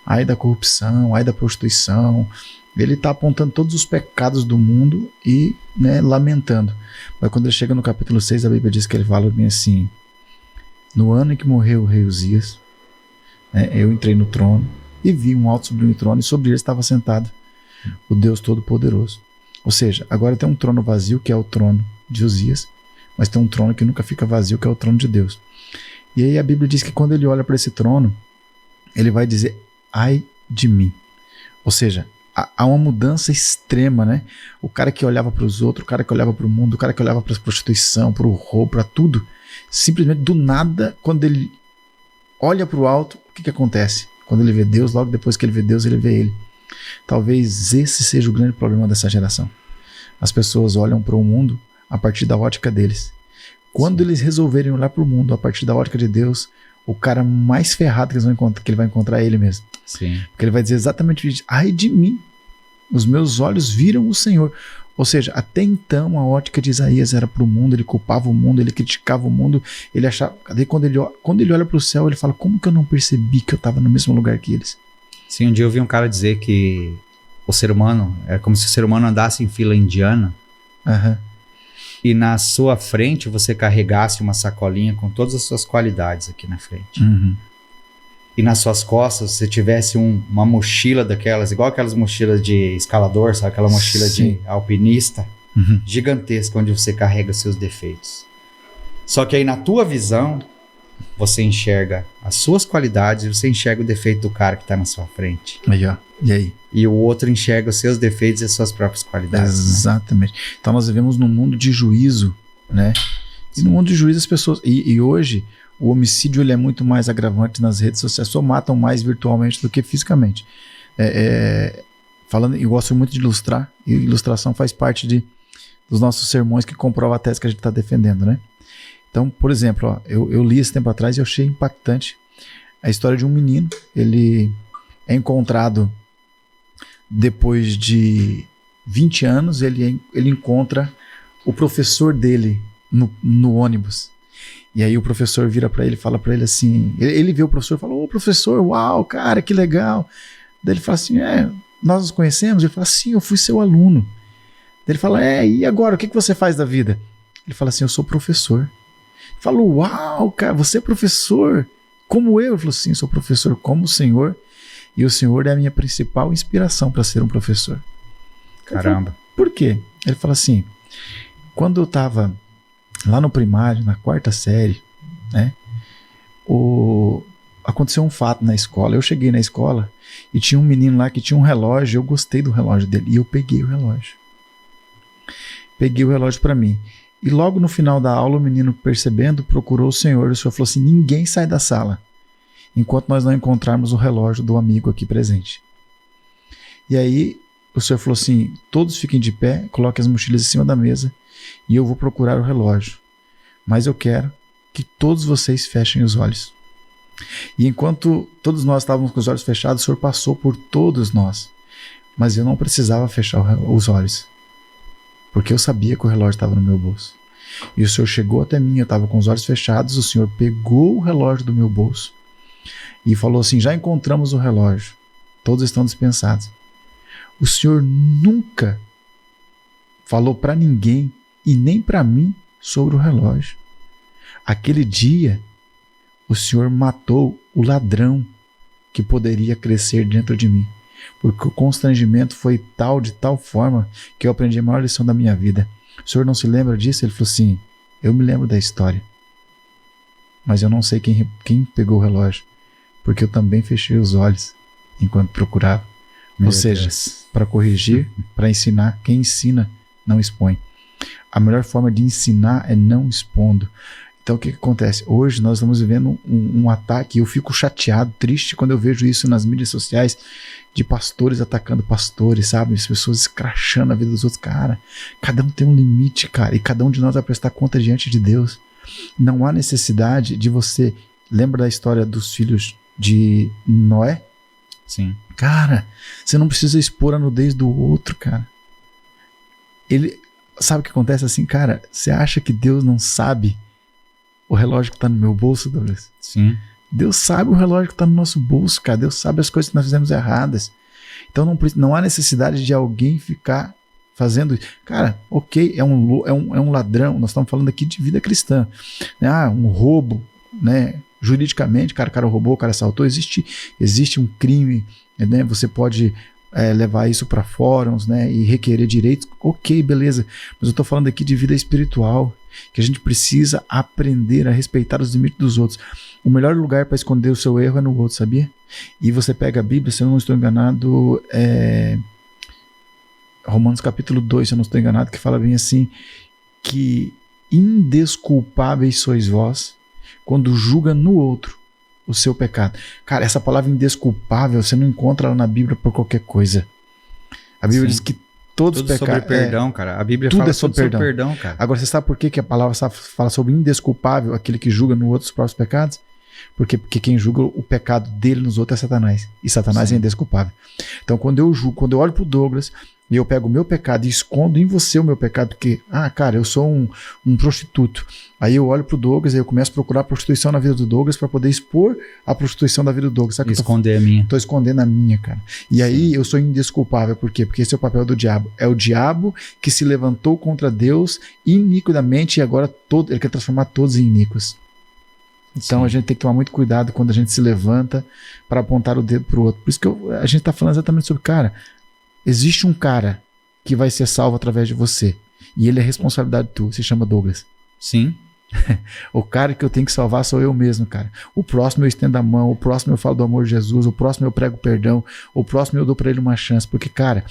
Speaker 2: Ai da corrupção, ai da prostituição. Ele está apontando todos os pecados do mundo e, né, lamentando. Mas quando ele chega no capítulo 6, a Bíblia diz que ele fala bem assim, no ano em que morreu o rei Uzias, né, eu entrei no trono e vi um alto sublime trono e sobre ele estava sentado o Deus Todo-Poderoso. Ou seja, agora tem um trono vazio, que é o trono de Uzias, mas tem um trono que nunca fica vazio, que é o trono de Deus. E aí a Bíblia diz que quando ele olha para esse trono, ele vai dizer, ai de mim. Ou seja, há uma mudança extrema, né? O cara que olhava para os outros, o cara que olhava para o mundo, o cara que olhava para a prostituição, para o roubo, para tudo, simplesmente do nada, quando ele olha para o alto, o que acontece? Quando ele vê Deus, logo depois que ele vê Deus, ele vê ele. Talvez esse seja o grande problema dessa geração. As pessoas olham para o mundo a partir da ótica deles. Quando eles resolverem olhar para o mundo a partir da ótica de Deus, o cara mais ferrado que ele vai encontrar é ele mesmo.
Speaker 1: Sim.
Speaker 2: Porque ele vai dizer exatamente isso. Ai de mim, os meus olhos viram o Senhor. Ou seja, até então a ótica de Isaías era para o mundo, ele culpava o mundo, ele criticava o mundo, ele achava... Quando ele olha para o céu, ele fala, como que eu não percebi que eu estava no mesmo lugar que eles?
Speaker 1: Sim, um dia eu vi um cara dizer que o ser humano, é como se o ser humano andasse em fila indiana, e na sua frente você carregasse uma sacolinha com todas as suas qualidades aqui na frente. E nas suas costas você tivesse uma mochila daquelas, igual aquelas mochilas de escalador, sabe? Aquela mochila de alpinista, gigantesca, onde você carrega seus defeitos. Só que aí na tua visão, você enxerga as suas qualidades e você enxerga o defeito do cara que está na sua frente.
Speaker 2: Aí, ó. E aí?
Speaker 1: E o outro enxerga os seus defeitos e as suas próprias qualidades.
Speaker 2: Exatamente. Né? Então nós vivemos num mundo de juízo, né? E no mundo de juízo as pessoas... E hoje o homicídio ele é muito mais agravante nas redes sociais. Só matam mais virtualmente do que fisicamente. Falando, eu gosto muito de ilustrar. E ilustração faz parte dos nossos sermões que comprova a tese que a gente está defendendo, né? Então, por exemplo, ó, eu li esse tempo atrás e eu achei impactante a história de um menino. Ele é encontrado depois de 20 anos, ele encontra o professor dele no ônibus. E aí o professor vira para ele e fala para ele assim, ele vê o professor e fala, ô professor, uau, cara, que legal. Daí ele fala assim, nós nos conhecemos? Ele fala, sim, eu fui seu aluno. Daí ele fala, e agora, o que você faz da vida? Ele fala assim, eu sou professor. Ele fala, uau, cara, você é professor? Como eu? Ele falou, sim, sou professor como o Senhor, e o Senhor é a minha principal inspiração para ser um professor.
Speaker 1: Caramba.
Speaker 2: Falei, por quê? Ele fala assim, quando eu estava lá no primário, na 4ª série, né, aconteceu um fato na escola. Eu cheguei na escola e tinha um menino lá que tinha um relógio, eu gostei do relógio dele, e eu peguei o relógio. Peguei o relógio para mim. E logo no final da aula, o menino, percebendo, procurou o Senhor falou assim, ninguém sai da sala enquanto nós não encontrarmos o relógio do amigo aqui presente. E aí o Senhor falou assim, todos fiquem de pé, coloquem as mochilas em cima da mesa e eu vou procurar o relógio. Mas eu quero que todos vocês fechem os olhos. E enquanto todos nós estávamos com os olhos fechados, o Senhor passou por todos nós. Mas eu não precisava fechar os olhos, porque eu sabia que o relógio estava no meu bolso. E o Senhor chegou até mim, eu estava com os olhos fechados, o Senhor pegou o relógio do meu bolso e falou assim, já encontramos o relógio, todos estão dispensados. O Senhor nunca falou para ninguém e nem para mim sobre o relógio. Aquele dia, o Senhor matou o ladrão que poderia crescer dentro de mim, porque o constrangimento foi de tal forma que eu aprendi a maior lição da minha vida. O Senhor não se lembra disso? Ele falou assim, eu me lembro da história, mas eu não sei quem pegou o relógio, porque eu também fechei os olhos enquanto procurava. Ou seja, para corrigir, para ensinar, quem ensina não expõe. A melhor forma de ensinar é não expondo. Então o que acontece? Hoje nós estamos vivendo um ataque, e eu fico chateado, triste quando eu vejo isso nas mídias sociais, de pastores atacando pastores, sabe? As pessoas escrachando a vida dos outros. Cara, cada um tem um limite, cara, e cada um de nós vai prestar conta diante de Deus. Não há necessidade de você... Lembra da história dos filhos de Noé?
Speaker 1: Sim.
Speaker 2: Cara, você não precisa expor a nudez do outro, cara. Sabe o que acontece assim, cara? Você acha que Deus não sabe o relógio que está no meu bolso, Douglas?
Speaker 1: Sim.
Speaker 2: Deus sabe o relógio que está no nosso bolso, cara. Deus sabe as coisas que nós fizemos erradas. Então não há necessidade de alguém ficar fazendo isso. Cara, ok, é um ladrão. Nós estamos falando aqui de vida cristã. Um roubo, né? Juridicamente, o cara roubou, o cara assaltou. Existe um crime, né? Você pode levar isso para fóruns, né? E requerer direitos. Ok, beleza. Mas eu estou falando aqui de vida espiritual, que a gente precisa aprender a respeitar os limites dos outros. O melhor lugar para esconder o seu erro é no outro, sabia? E você pega a Bíblia, se eu não estou enganado, Romanos capítulo 2, se eu não estou enganado, que fala bem assim, que indesculpáveis sois vós quando julga no outro o seu pecado. Cara, essa palavra indesculpável você não encontra lá na Bíblia por qualquer coisa. A Bíblia diz que todos os pecados...
Speaker 1: sobre perdão, cara. A Bíblia
Speaker 2: tudo
Speaker 1: fala
Speaker 2: é sobre perdão,
Speaker 1: cara.
Speaker 2: Agora, você sabe por que a palavra fala sobre indesculpável, aquele que julga no outro os próprios pecados? Porque quem julga o pecado dele nos outros é Satanás. E Satanás é indesculpável. Então, quando eu olho pro Douglas e eu pego o meu pecado e escondo em você o meu pecado, porque, cara, eu sou um prostituto. Aí eu olho pro Douglas e eu começo a procurar prostituição na vida do Douglas para poder expor a prostituição da vida do Douglas. Sabe?
Speaker 1: Esconder a minha.
Speaker 2: Tô escondendo a minha, cara. E aí eu sou indesculpável. Por quê? Porque esse é o papel do diabo. É o diabo que se levantou contra Deus iniquamente e agora ele quer transformar todos em iníquos. Então a gente tem que tomar muito cuidado quando a gente se levanta para apontar o dedo pro outro. Por isso que a gente tá falando exatamente sobre, cara, existe um cara que vai ser salvo através de você. E ele é responsabilidade tua. Se chama Douglas.
Speaker 1: Sim.
Speaker 2: O cara que eu tenho que salvar sou eu mesmo, cara. O próximo eu estendo a mão. O próximo eu falo do amor de Jesus. O próximo eu prego perdão. O próximo eu dou para ele uma chance. Porque, cara,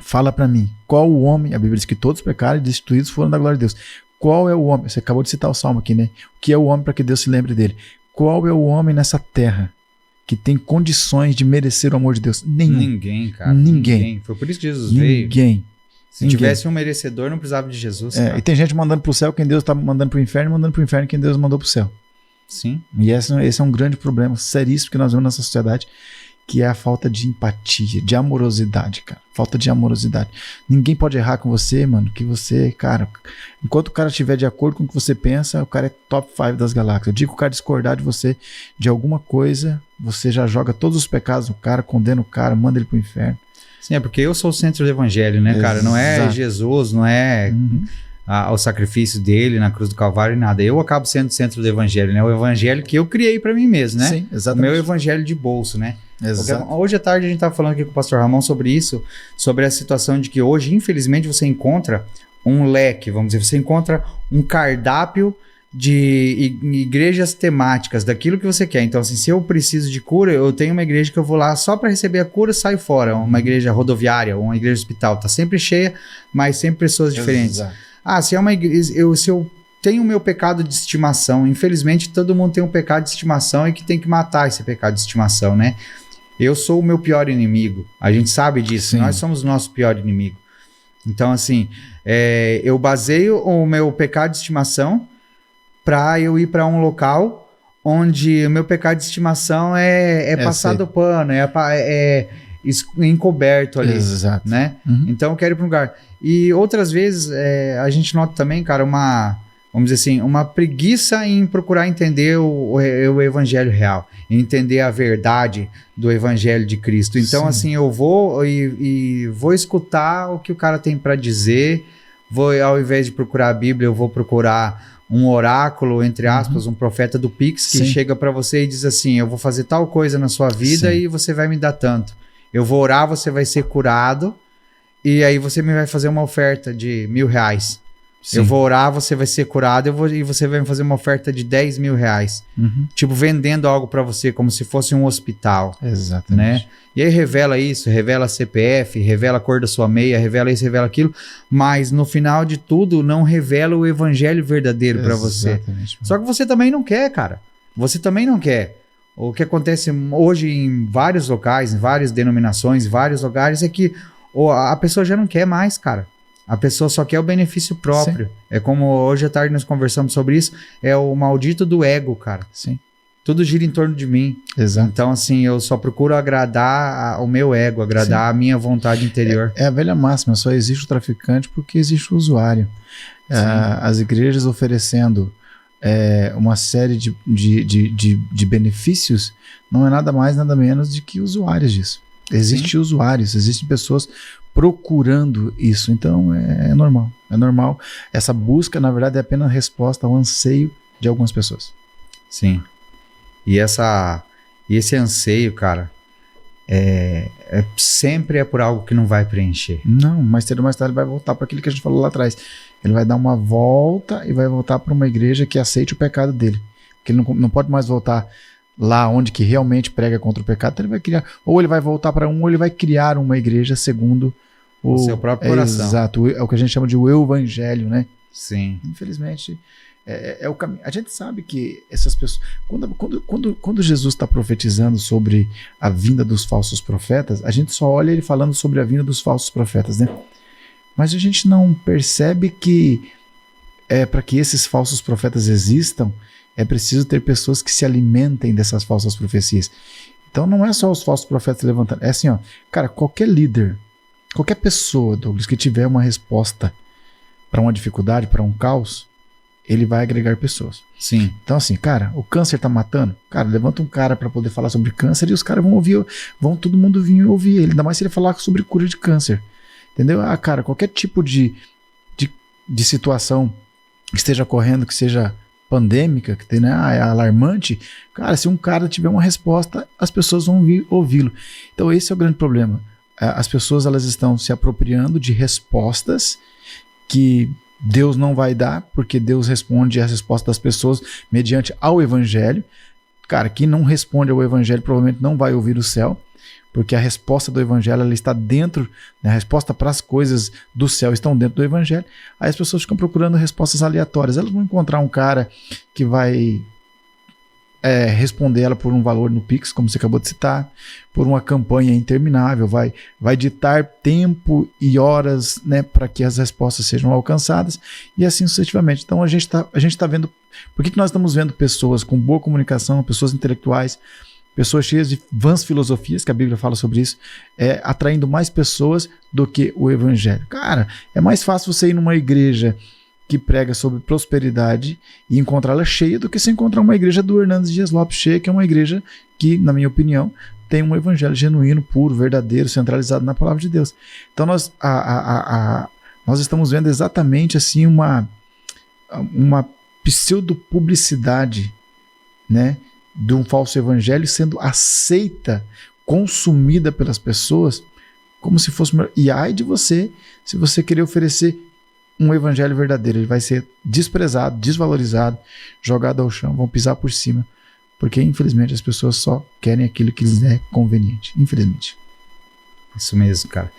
Speaker 2: fala para mim. Qual o homem... A Bíblia diz que todos pecaram e destituídos foram da glória de Deus. Qual é o homem? Você acabou de citar o Salmo aqui, né? O que é o homem para que Deus se lembre dele? Qual é o homem nessa terra que tem condições de merecer o amor de Deus? Nenhum.
Speaker 1: Ninguém, cara.
Speaker 2: Ninguém.
Speaker 1: Foi por isso que Jesus veio.
Speaker 2: Ninguém.
Speaker 1: Se tivesse um merecedor, não precisava de Jesus.
Speaker 2: E tem gente mandando pro céu quem Deus tá mandando pro inferno, mandando pro inferno quem Deus mandou pro céu.
Speaker 1: Sim.
Speaker 2: E esse é um grande problema seríssimo que nós vemos nessa sociedade, que é a falta de empatia, de amorosidade, cara. Falta de amorosidade. Ninguém pode errar com você, mano, que você, cara, enquanto o cara estiver de acordo com o que você pensa, o cara é top 5 das galáxias. Eu digo que o cara discordar de você de alguma coisa, você já joga todos os pecados no cara, condena o cara, manda ele pro inferno.
Speaker 1: Sim, é porque eu sou o centro do evangelho, né, cara? Não é Jesus, não é o sacrifício dele na cruz do Calvário e nada. Eu acabo sendo o centro do evangelho, né? O evangelho que eu criei pra mim mesmo, né?
Speaker 2: Sim, exatamente.
Speaker 1: O meu evangelho de bolso, né?
Speaker 2: Exato.
Speaker 1: Porque hoje à tarde a gente estava falando aqui com o pastor Ramon sobre isso, sobre a situação de que hoje, infelizmente, você encontra um leque, vamos dizer, você encontra um cardápio de igrejas temáticas, daquilo que você quer. Então, assim, se eu preciso de cura, eu tenho uma igreja que eu vou lá só para receber a cura, saio fora. Uma igreja rodoviária, uma igreja hospital, tá sempre cheia, mas sempre pessoas diferentes.
Speaker 2: Exato.
Speaker 1: Se é uma igreja, se eu tenho o meu pecado de estimação, infelizmente todo mundo tem um pecado de estimação e que tem que matar esse pecado de estimação, né? Eu sou o meu pior inimigo. A gente sabe disso. Sim. Nós somos o nosso pior inimigo. Então, assim, eu baseio o meu pecado de estimação para eu ir para um local onde o meu pecado de estimação é passado pano, é encoberto ali.
Speaker 2: Exato.
Speaker 1: Né? Então, eu quero ir para um lugar. E outras vezes, a gente nota também, cara, vamos dizer assim, uma preguiça em procurar entender o evangelho real, entender a verdade do evangelho de Cristo. Então, sim, assim, eu vou e vou escutar o que o cara tem para dizer, ao invés de procurar a Bíblia, eu vou procurar um oráculo, entre aspas, um profeta do Pix, que chega para você e diz assim, eu vou fazer tal coisa na sua vida e você vai me dar tanto. Eu vou orar, você vai ser curado, e aí você me vai fazer uma oferta de R$1.000. Sim. Eu vou orar, você vai ser curado e você vai me fazer uma oferta de R$10.000. Tipo, vendendo algo pra você como se fosse um hospital.
Speaker 2: Exatamente.
Speaker 1: Né? E aí revela isso, revela CPF, revela a cor da sua meia, revela isso, revela aquilo. Mas no final de tudo, não revela o evangelho verdadeiro pra você. Só que você também não quer, cara. Você também não quer. O que acontece hoje em vários locais, em várias denominações, em vários lugares, é que a pessoa já não quer mais, cara. A pessoa só quer o benefício próprio. Sim. É como hoje à tarde nós conversamos sobre isso. É o maldito do ego, cara.
Speaker 2: Sim.
Speaker 1: Tudo gira em torno de mim.
Speaker 2: Exato.
Speaker 1: Então, assim, eu só procuro agradar o meu ego, agradar a minha vontade interior.
Speaker 2: É a velha máxima, só existe o traficante porque existe o usuário. As igrejas oferecendo uma série de benefícios não é nada mais, nada menos de que usuários disso. Existem usuários, existem pessoas procurando isso, então é normal, é normal. Essa busca, na verdade, é apenas resposta ao anseio de algumas pessoas.
Speaker 1: Sim. E esse anseio, cara, sempre é por algo que não vai preencher.
Speaker 2: Não, mais cedo ou mais tarde ele vai voltar para aquilo que a gente falou lá atrás. Ele vai dar uma volta e vai voltar para uma igreja que aceite o pecado dele. Porque ele não pode mais voltar lá onde que realmente prega contra o pecado, então ele vai criar, ou ele vai voltar para ou ele vai criar uma igreja segundo
Speaker 1: o seu próprio coração.
Speaker 2: Exato, é o que a gente chama de o evangelho, né?
Speaker 1: Sim.
Speaker 2: Infelizmente, é o caminho. A gente sabe que essas pessoas, quando Jesus está profetizando sobre a vinda dos falsos profetas, a gente só olha ele falando sobre a vinda dos falsos profetas, né? Mas a gente não percebe que para que esses falsos profetas existam, é preciso ter pessoas que se alimentem dessas falsas profecias. Então não é só os falsos profetas levantando. É assim, ó, cara, qualquer líder, qualquer pessoa, Douglas, que tiver uma resposta para uma dificuldade, para um caos, ele vai agregar pessoas.
Speaker 1: Sim.
Speaker 2: Então assim, cara, o câncer tá matando? Cara, levanta um cara para poder falar sobre câncer e os caras vão todo mundo vir ouvir ele, ainda mais se ele falar sobre cura de câncer. Entendeu? Cara, qualquer tipo de situação que esteja ocorrendo, que seja pandêmica, que tem, né, é alarmante, cara, se um cara tiver uma resposta, as pessoas vão vir ouvi-lo. Então esse é o grande problema. As pessoas, elas estão se apropriando de respostas que Deus não vai dar, porque Deus responde às respostas das pessoas mediante ao evangelho. Cara, quem não responde ao evangelho provavelmente não vai ouvir o céu, porque a resposta do evangelho ela está dentro, né, a resposta para as coisas do céu estão dentro do evangelho. Aí as pessoas ficam procurando respostas aleatórias. Elas vão encontrar um cara que vai responder ela por um valor no Pix, como você acabou de citar, por uma campanha interminável, vai ditar tempo e horas, né, para que as respostas sejam alcançadas e assim sucessivamente. Então a gente tá vendo, por que nós estamos vendo pessoas com boa comunicação, pessoas intelectuais, pessoas cheias de vãs filosofias, que a Bíblia fala sobre isso, atraindo mais pessoas do que o evangelho. Cara, é mais fácil você ir numa igreja que prega sobre prosperidade e encontrá-la cheia do que se encontrar uma igreja do Hernandes Dias Lopes cheia, que é uma igreja que, na minha opinião, tem um evangelho genuíno, puro, verdadeiro, centralizado na palavra de Deus. Então nós estamos vendo exatamente assim uma pseudo-publicidade, né, de um falso evangelho sendo aceita, consumida pelas pessoas como se fosse... E ai de você, se você querer oferecer um evangelho verdadeiro, ele vai ser desprezado, desvalorizado, jogado ao chão, vão pisar por cima, porque infelizmente as pessoas só querem aquilo que lhes é conveniente, infelizmente.
Speaker 1: Isso mesmo, cara.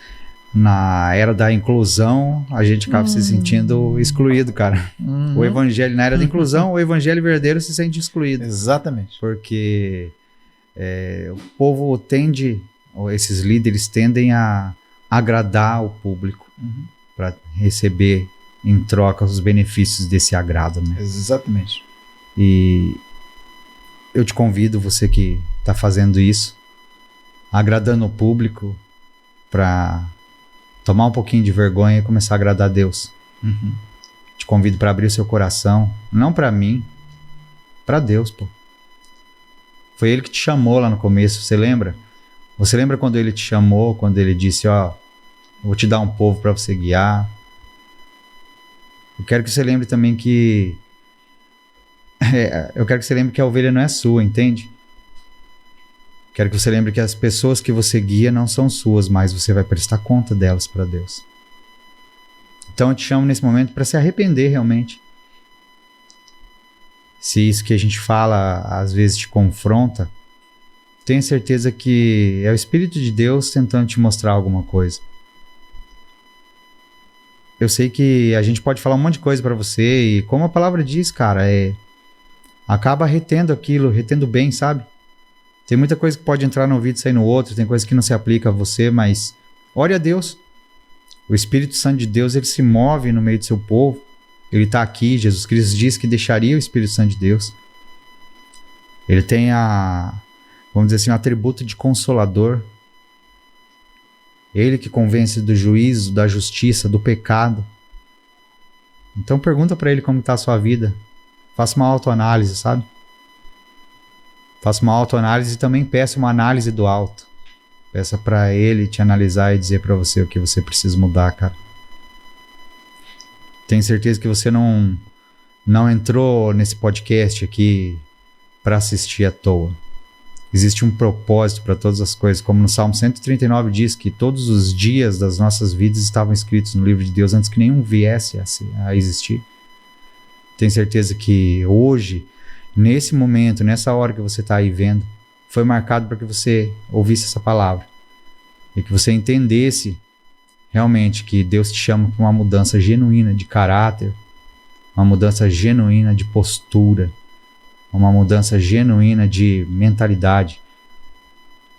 Speaker 1: Na era da inclusão, a gente acaba se sentindo excluído, cara. O evangelho, na era da inclusão, o evangelho verdadeiro se sente excluído.
Speaker 2: Exatamente.
Speaker 1: Porque o povo esses líderes tendem a agradar o público para receber em troca os benefícios desse agrado, né?
Speaker 2: Exatamente.
Speaker 1: E eu te convido, você que está fazendo isso, agradando o público, para tomar um pouquinho de vergonha e começar a agradar a Deus. Te convido para abrir o seu coração, não para mim, para Deus, pô. Foi Ele que te chamou lá no começo, você lembra? Você lembra quando Ele te chamou, quando Ele disse, ó, vou te dar um povo para você guiar. Eu quero que você lembre também que a ovelha não é sua, entende? Quero que você lembre que as pessoas que você guia não são suas, mas você vai prestar conta delas para Deus. Então eu te chamo nesse momento para se arrepender realmente. Se isso que a gente fala às vezes te confronta, tenha certeza que é o Espírito de Deus tentando te mostrar alguma coisa. Eu sei que a gente pode falar um monte de coisa para você e como a palavra diz, cara, acaba retendo aquilo, retendo bem, sabe? Tem muita coisa que pode entrar no ouvido e sair no outro, tem coisa que não se aplica a você, mas ore a Deus. O Espírito Santo de Deus, ele se move no meio do seu povo. Ele está aqui, Jesus Cristo disse que deixaria o Espírito Santo de Deus. Ele tem vamos dizer assim, um atributo de consolador. Ele que convence do juízo, da justiça, do pecado. Então pergunta para ele como está a sua vida. Faça uma autoanálise, sabe? Faça uma autoanálise e também peça uma análise do alto. Peça para ele te analisar e dizer para você o que você precisa mudar, cara. Tenho certeza que você não entrou nesse podcast aqui para assistir à toa. Existe um propósito para todas as coisas, como no Salmo 139 diz que todos os dias das nossas vidas estavam escritos no livro de Deus antes que nenhum viesse a existir. Tenho certeza que hoje, nesse momento, nessa hora que você está aí vendo, foi marcado para que você ouvisse essa palavra e que você entendesse realmente que Deus te chama para uma mudança genuína de caráter, uma mudança genuína de postura, uma mudança genuína de mentalidade,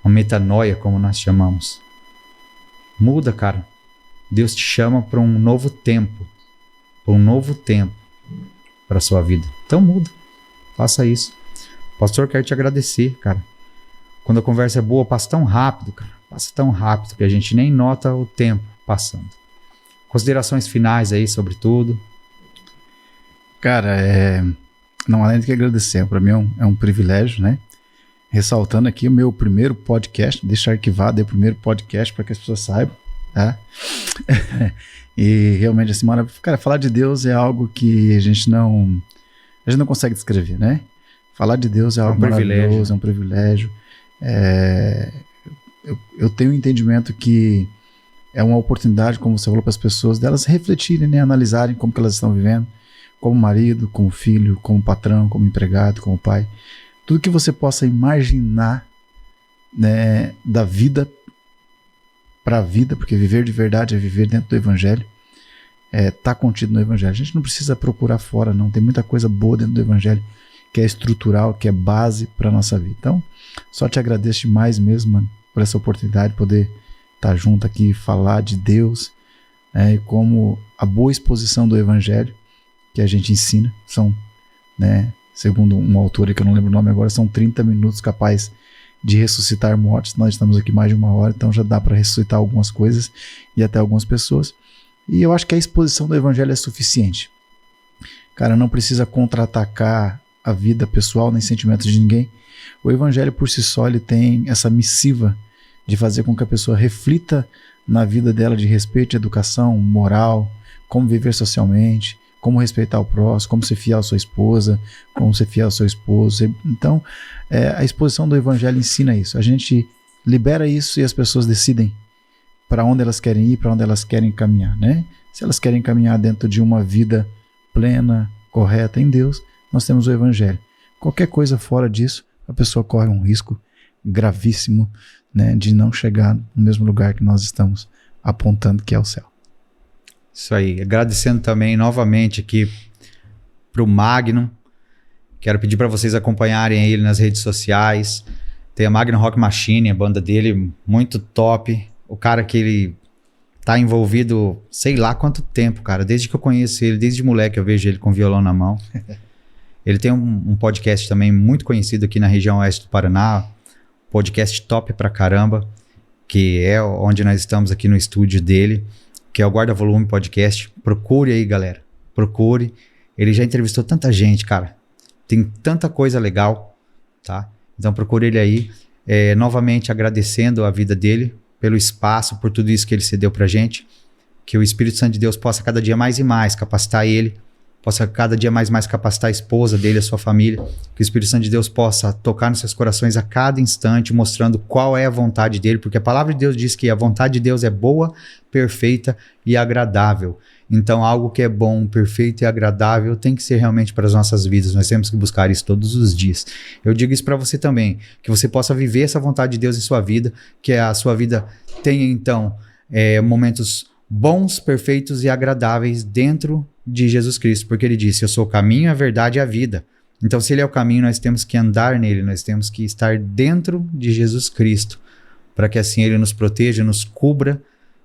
Speaker 1: uma metanoia, como nós chamamos. Muda, cara. Deus te chama para um novo tempo, para a sua vida. Então muda, faça isso. Pastor, quero te agradecer, cara. Quando a conversa é boa, passa tão rápido, cara. Passa tão rápido que a gente nem nota o tempo passando. Considerações finais aí sobre tudo.
Speaker 2: Cara, não há nem do que agradecer. Para mim é um privilégio, né? Ressaltando aqui o meu primeiro podcast, deixar arquivado o primeiro podcast para que as pessoas saibam, tá? E realmente, assim, cara, falar de Deus é algo que a gente não consegue descrever, né? Falar de Deus é algo maravilhoso, é um privilégio. Eu tenho um entendimento que é uma oportunidade, como você falou, para as pessoas, delas refletirem, né? Analisarem como que elas estão vivendo, como marido, como filho, como patrão, como empregado, como pai. Tudo que você possa imaginar, né, da vida para a vida, porque viver de verdade é viver dentro do Evangelho, tá contido no Evangelho. A gente não precisa procurar fora, não. Tem muita coisa boa dentro do Evangelho que é estrutural, que é base para a nossa vida. Então, só te agradeço demais mesmo, mano, por essa oportunidade de poder estar junto aqui e falar de Deus, e como a boa exposição do Evangelho que a gente ensina, são, segundo um autor que eu não lembro o nome agora, são 30 minutos capaz de ressuscitar mortos. Nós estamos aqui mais de 1 hora, então já dá para ressuscitar algumas coisas e até algumas pessoas. E eu acho que a exposição do Evangelho é suficiente. Cara, não precisa contra-atacar a vida pessoal nem sentimentos de ninguém. O Evangelho por si só ele tem essa missiva de fazer com que a pessoa reflita na vida dela de respeito, educação, moral, como viver socialmente, como respeitar o próximo, como ser fiel à sua esposa, como ser fiel ao seu esposo. Então, a exposição do Evangelho ensina isso. A gente libera isso e as pessoas decidem para onde elas querem ir, para onde elas querem caminhar, né? Se elas querem caminhar dentro de uma vida plena, correta em Deus, nós temos o Evangelho. Qualquer coisa fora disso, a pessoa corre um risco gravíssimo, de não chegar no mesmo lugar que nós estamos apontando, que é o céu.
Speaker 1: Isso aí. Agradecendo também novamente aqui para o Magnum. Quero pedir para vocês acompanharem ele nas redes sociais. Tem a Magnum Rock Machine, a banda dele, muito top. O cara que ele tá envolvido, sei lá quanto tempo, cara. Desde que eu conheço ele, desde moleque eu vejo ele com violão na mão. Ele tem um podcast também muito conhecido aqui na região oeste do Paraná. Podcast top pra caramba. Que é onde nós estamos aqui no estúdio dele. Que é o Guarda Volume Podcast. Procure aí, galera. Procure. Ele já entrevistou tanta gente, cara. Tem tanta coisa legal, tá? Então procure ele aí. Novamente agradecendo a vida dele, pelo espaço, por tudo isso que ele cedeu pra gente. Que o Espírito Santo de Deus possa cada dia mais e mais capacitar ele. Possa cada dia mais e mais capacitar a esposa dele, a sua família. Que o Espírito Santo de Deus possa tocar nos seus corações a cada instante, mostrando qual é a vontade dele. Porque a palavra de Deus diz que a vontade de Deus é boa, perfeita e agradável. Então algo que é bom, perfeito e agradável tem que ser realmente para as nossas vidas. Nós temos que buscar isso todos os dias. Eu digo isso para você também. Que você possa viver essa vontade de Deus em sua vida. Que a sua vida tenha então momentos bons, perfeitos e agradáveis dentro de Jesus Cristo, porque ele disse, eu sou o caminho, a verdade e a vida. Então se ele é o caminho, nós temos que andar nele, nós temos que estar dentro de Jesus Cristo, para que assim ele nos proteja, nos cubra,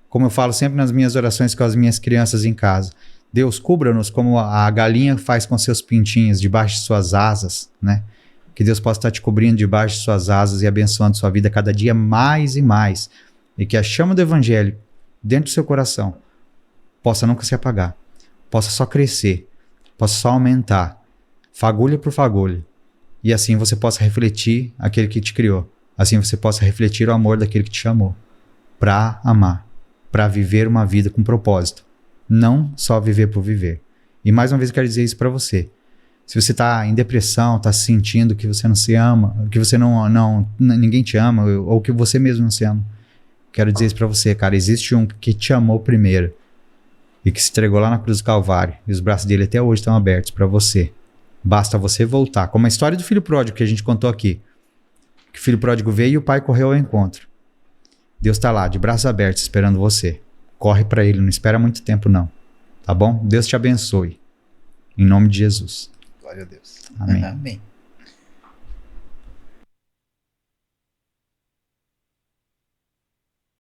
Speaker 1: como eu falo sempre nas minhas orações com as minhas crianças em casa. Deus, cubra-nos como a galinha faz com seus pintinhos, debaixo de suas asas, né? Que Deus possa estar te cobrindo debaixo de suas asas e abençoando sua vida cada dia mais e mais, e que a chama do Evangelho dentro do seu coração possa nunca se apagar, possa só crescer, possa só aumentar, fagulha por fagulha, e assim você possa refletir aquele que te criou, assim você possa refletir o amor daquele que te chamou, para amar, para viver uma vida com propósito, não só viver por viver. E mais uma vez eu quero dizer isso para você. Se você está em depressão, está se sentindo que você não se ama, que você ninguém te ama, ou que você mesmo não se ama, quero dizer isso para você, cara. Existe um que te amou primeiro e que se entregou lá na cruz do Calvário, e os braços dele até hoje estão abertos para você. Basta você voltar. Como a história do filho pródigo que a gente contou aqui. Que o filho pródigo veio e o pai correu ao encontro. Deus está lá, de braços abertos, esperando você. Corre para ele, não espera muito tempo não. Tá bom? Deus te abençoe. Em nome de Jesus.
Speaker 2: Glória a Deus.
Speaker 1: Amém.
Speaker 2: Amém.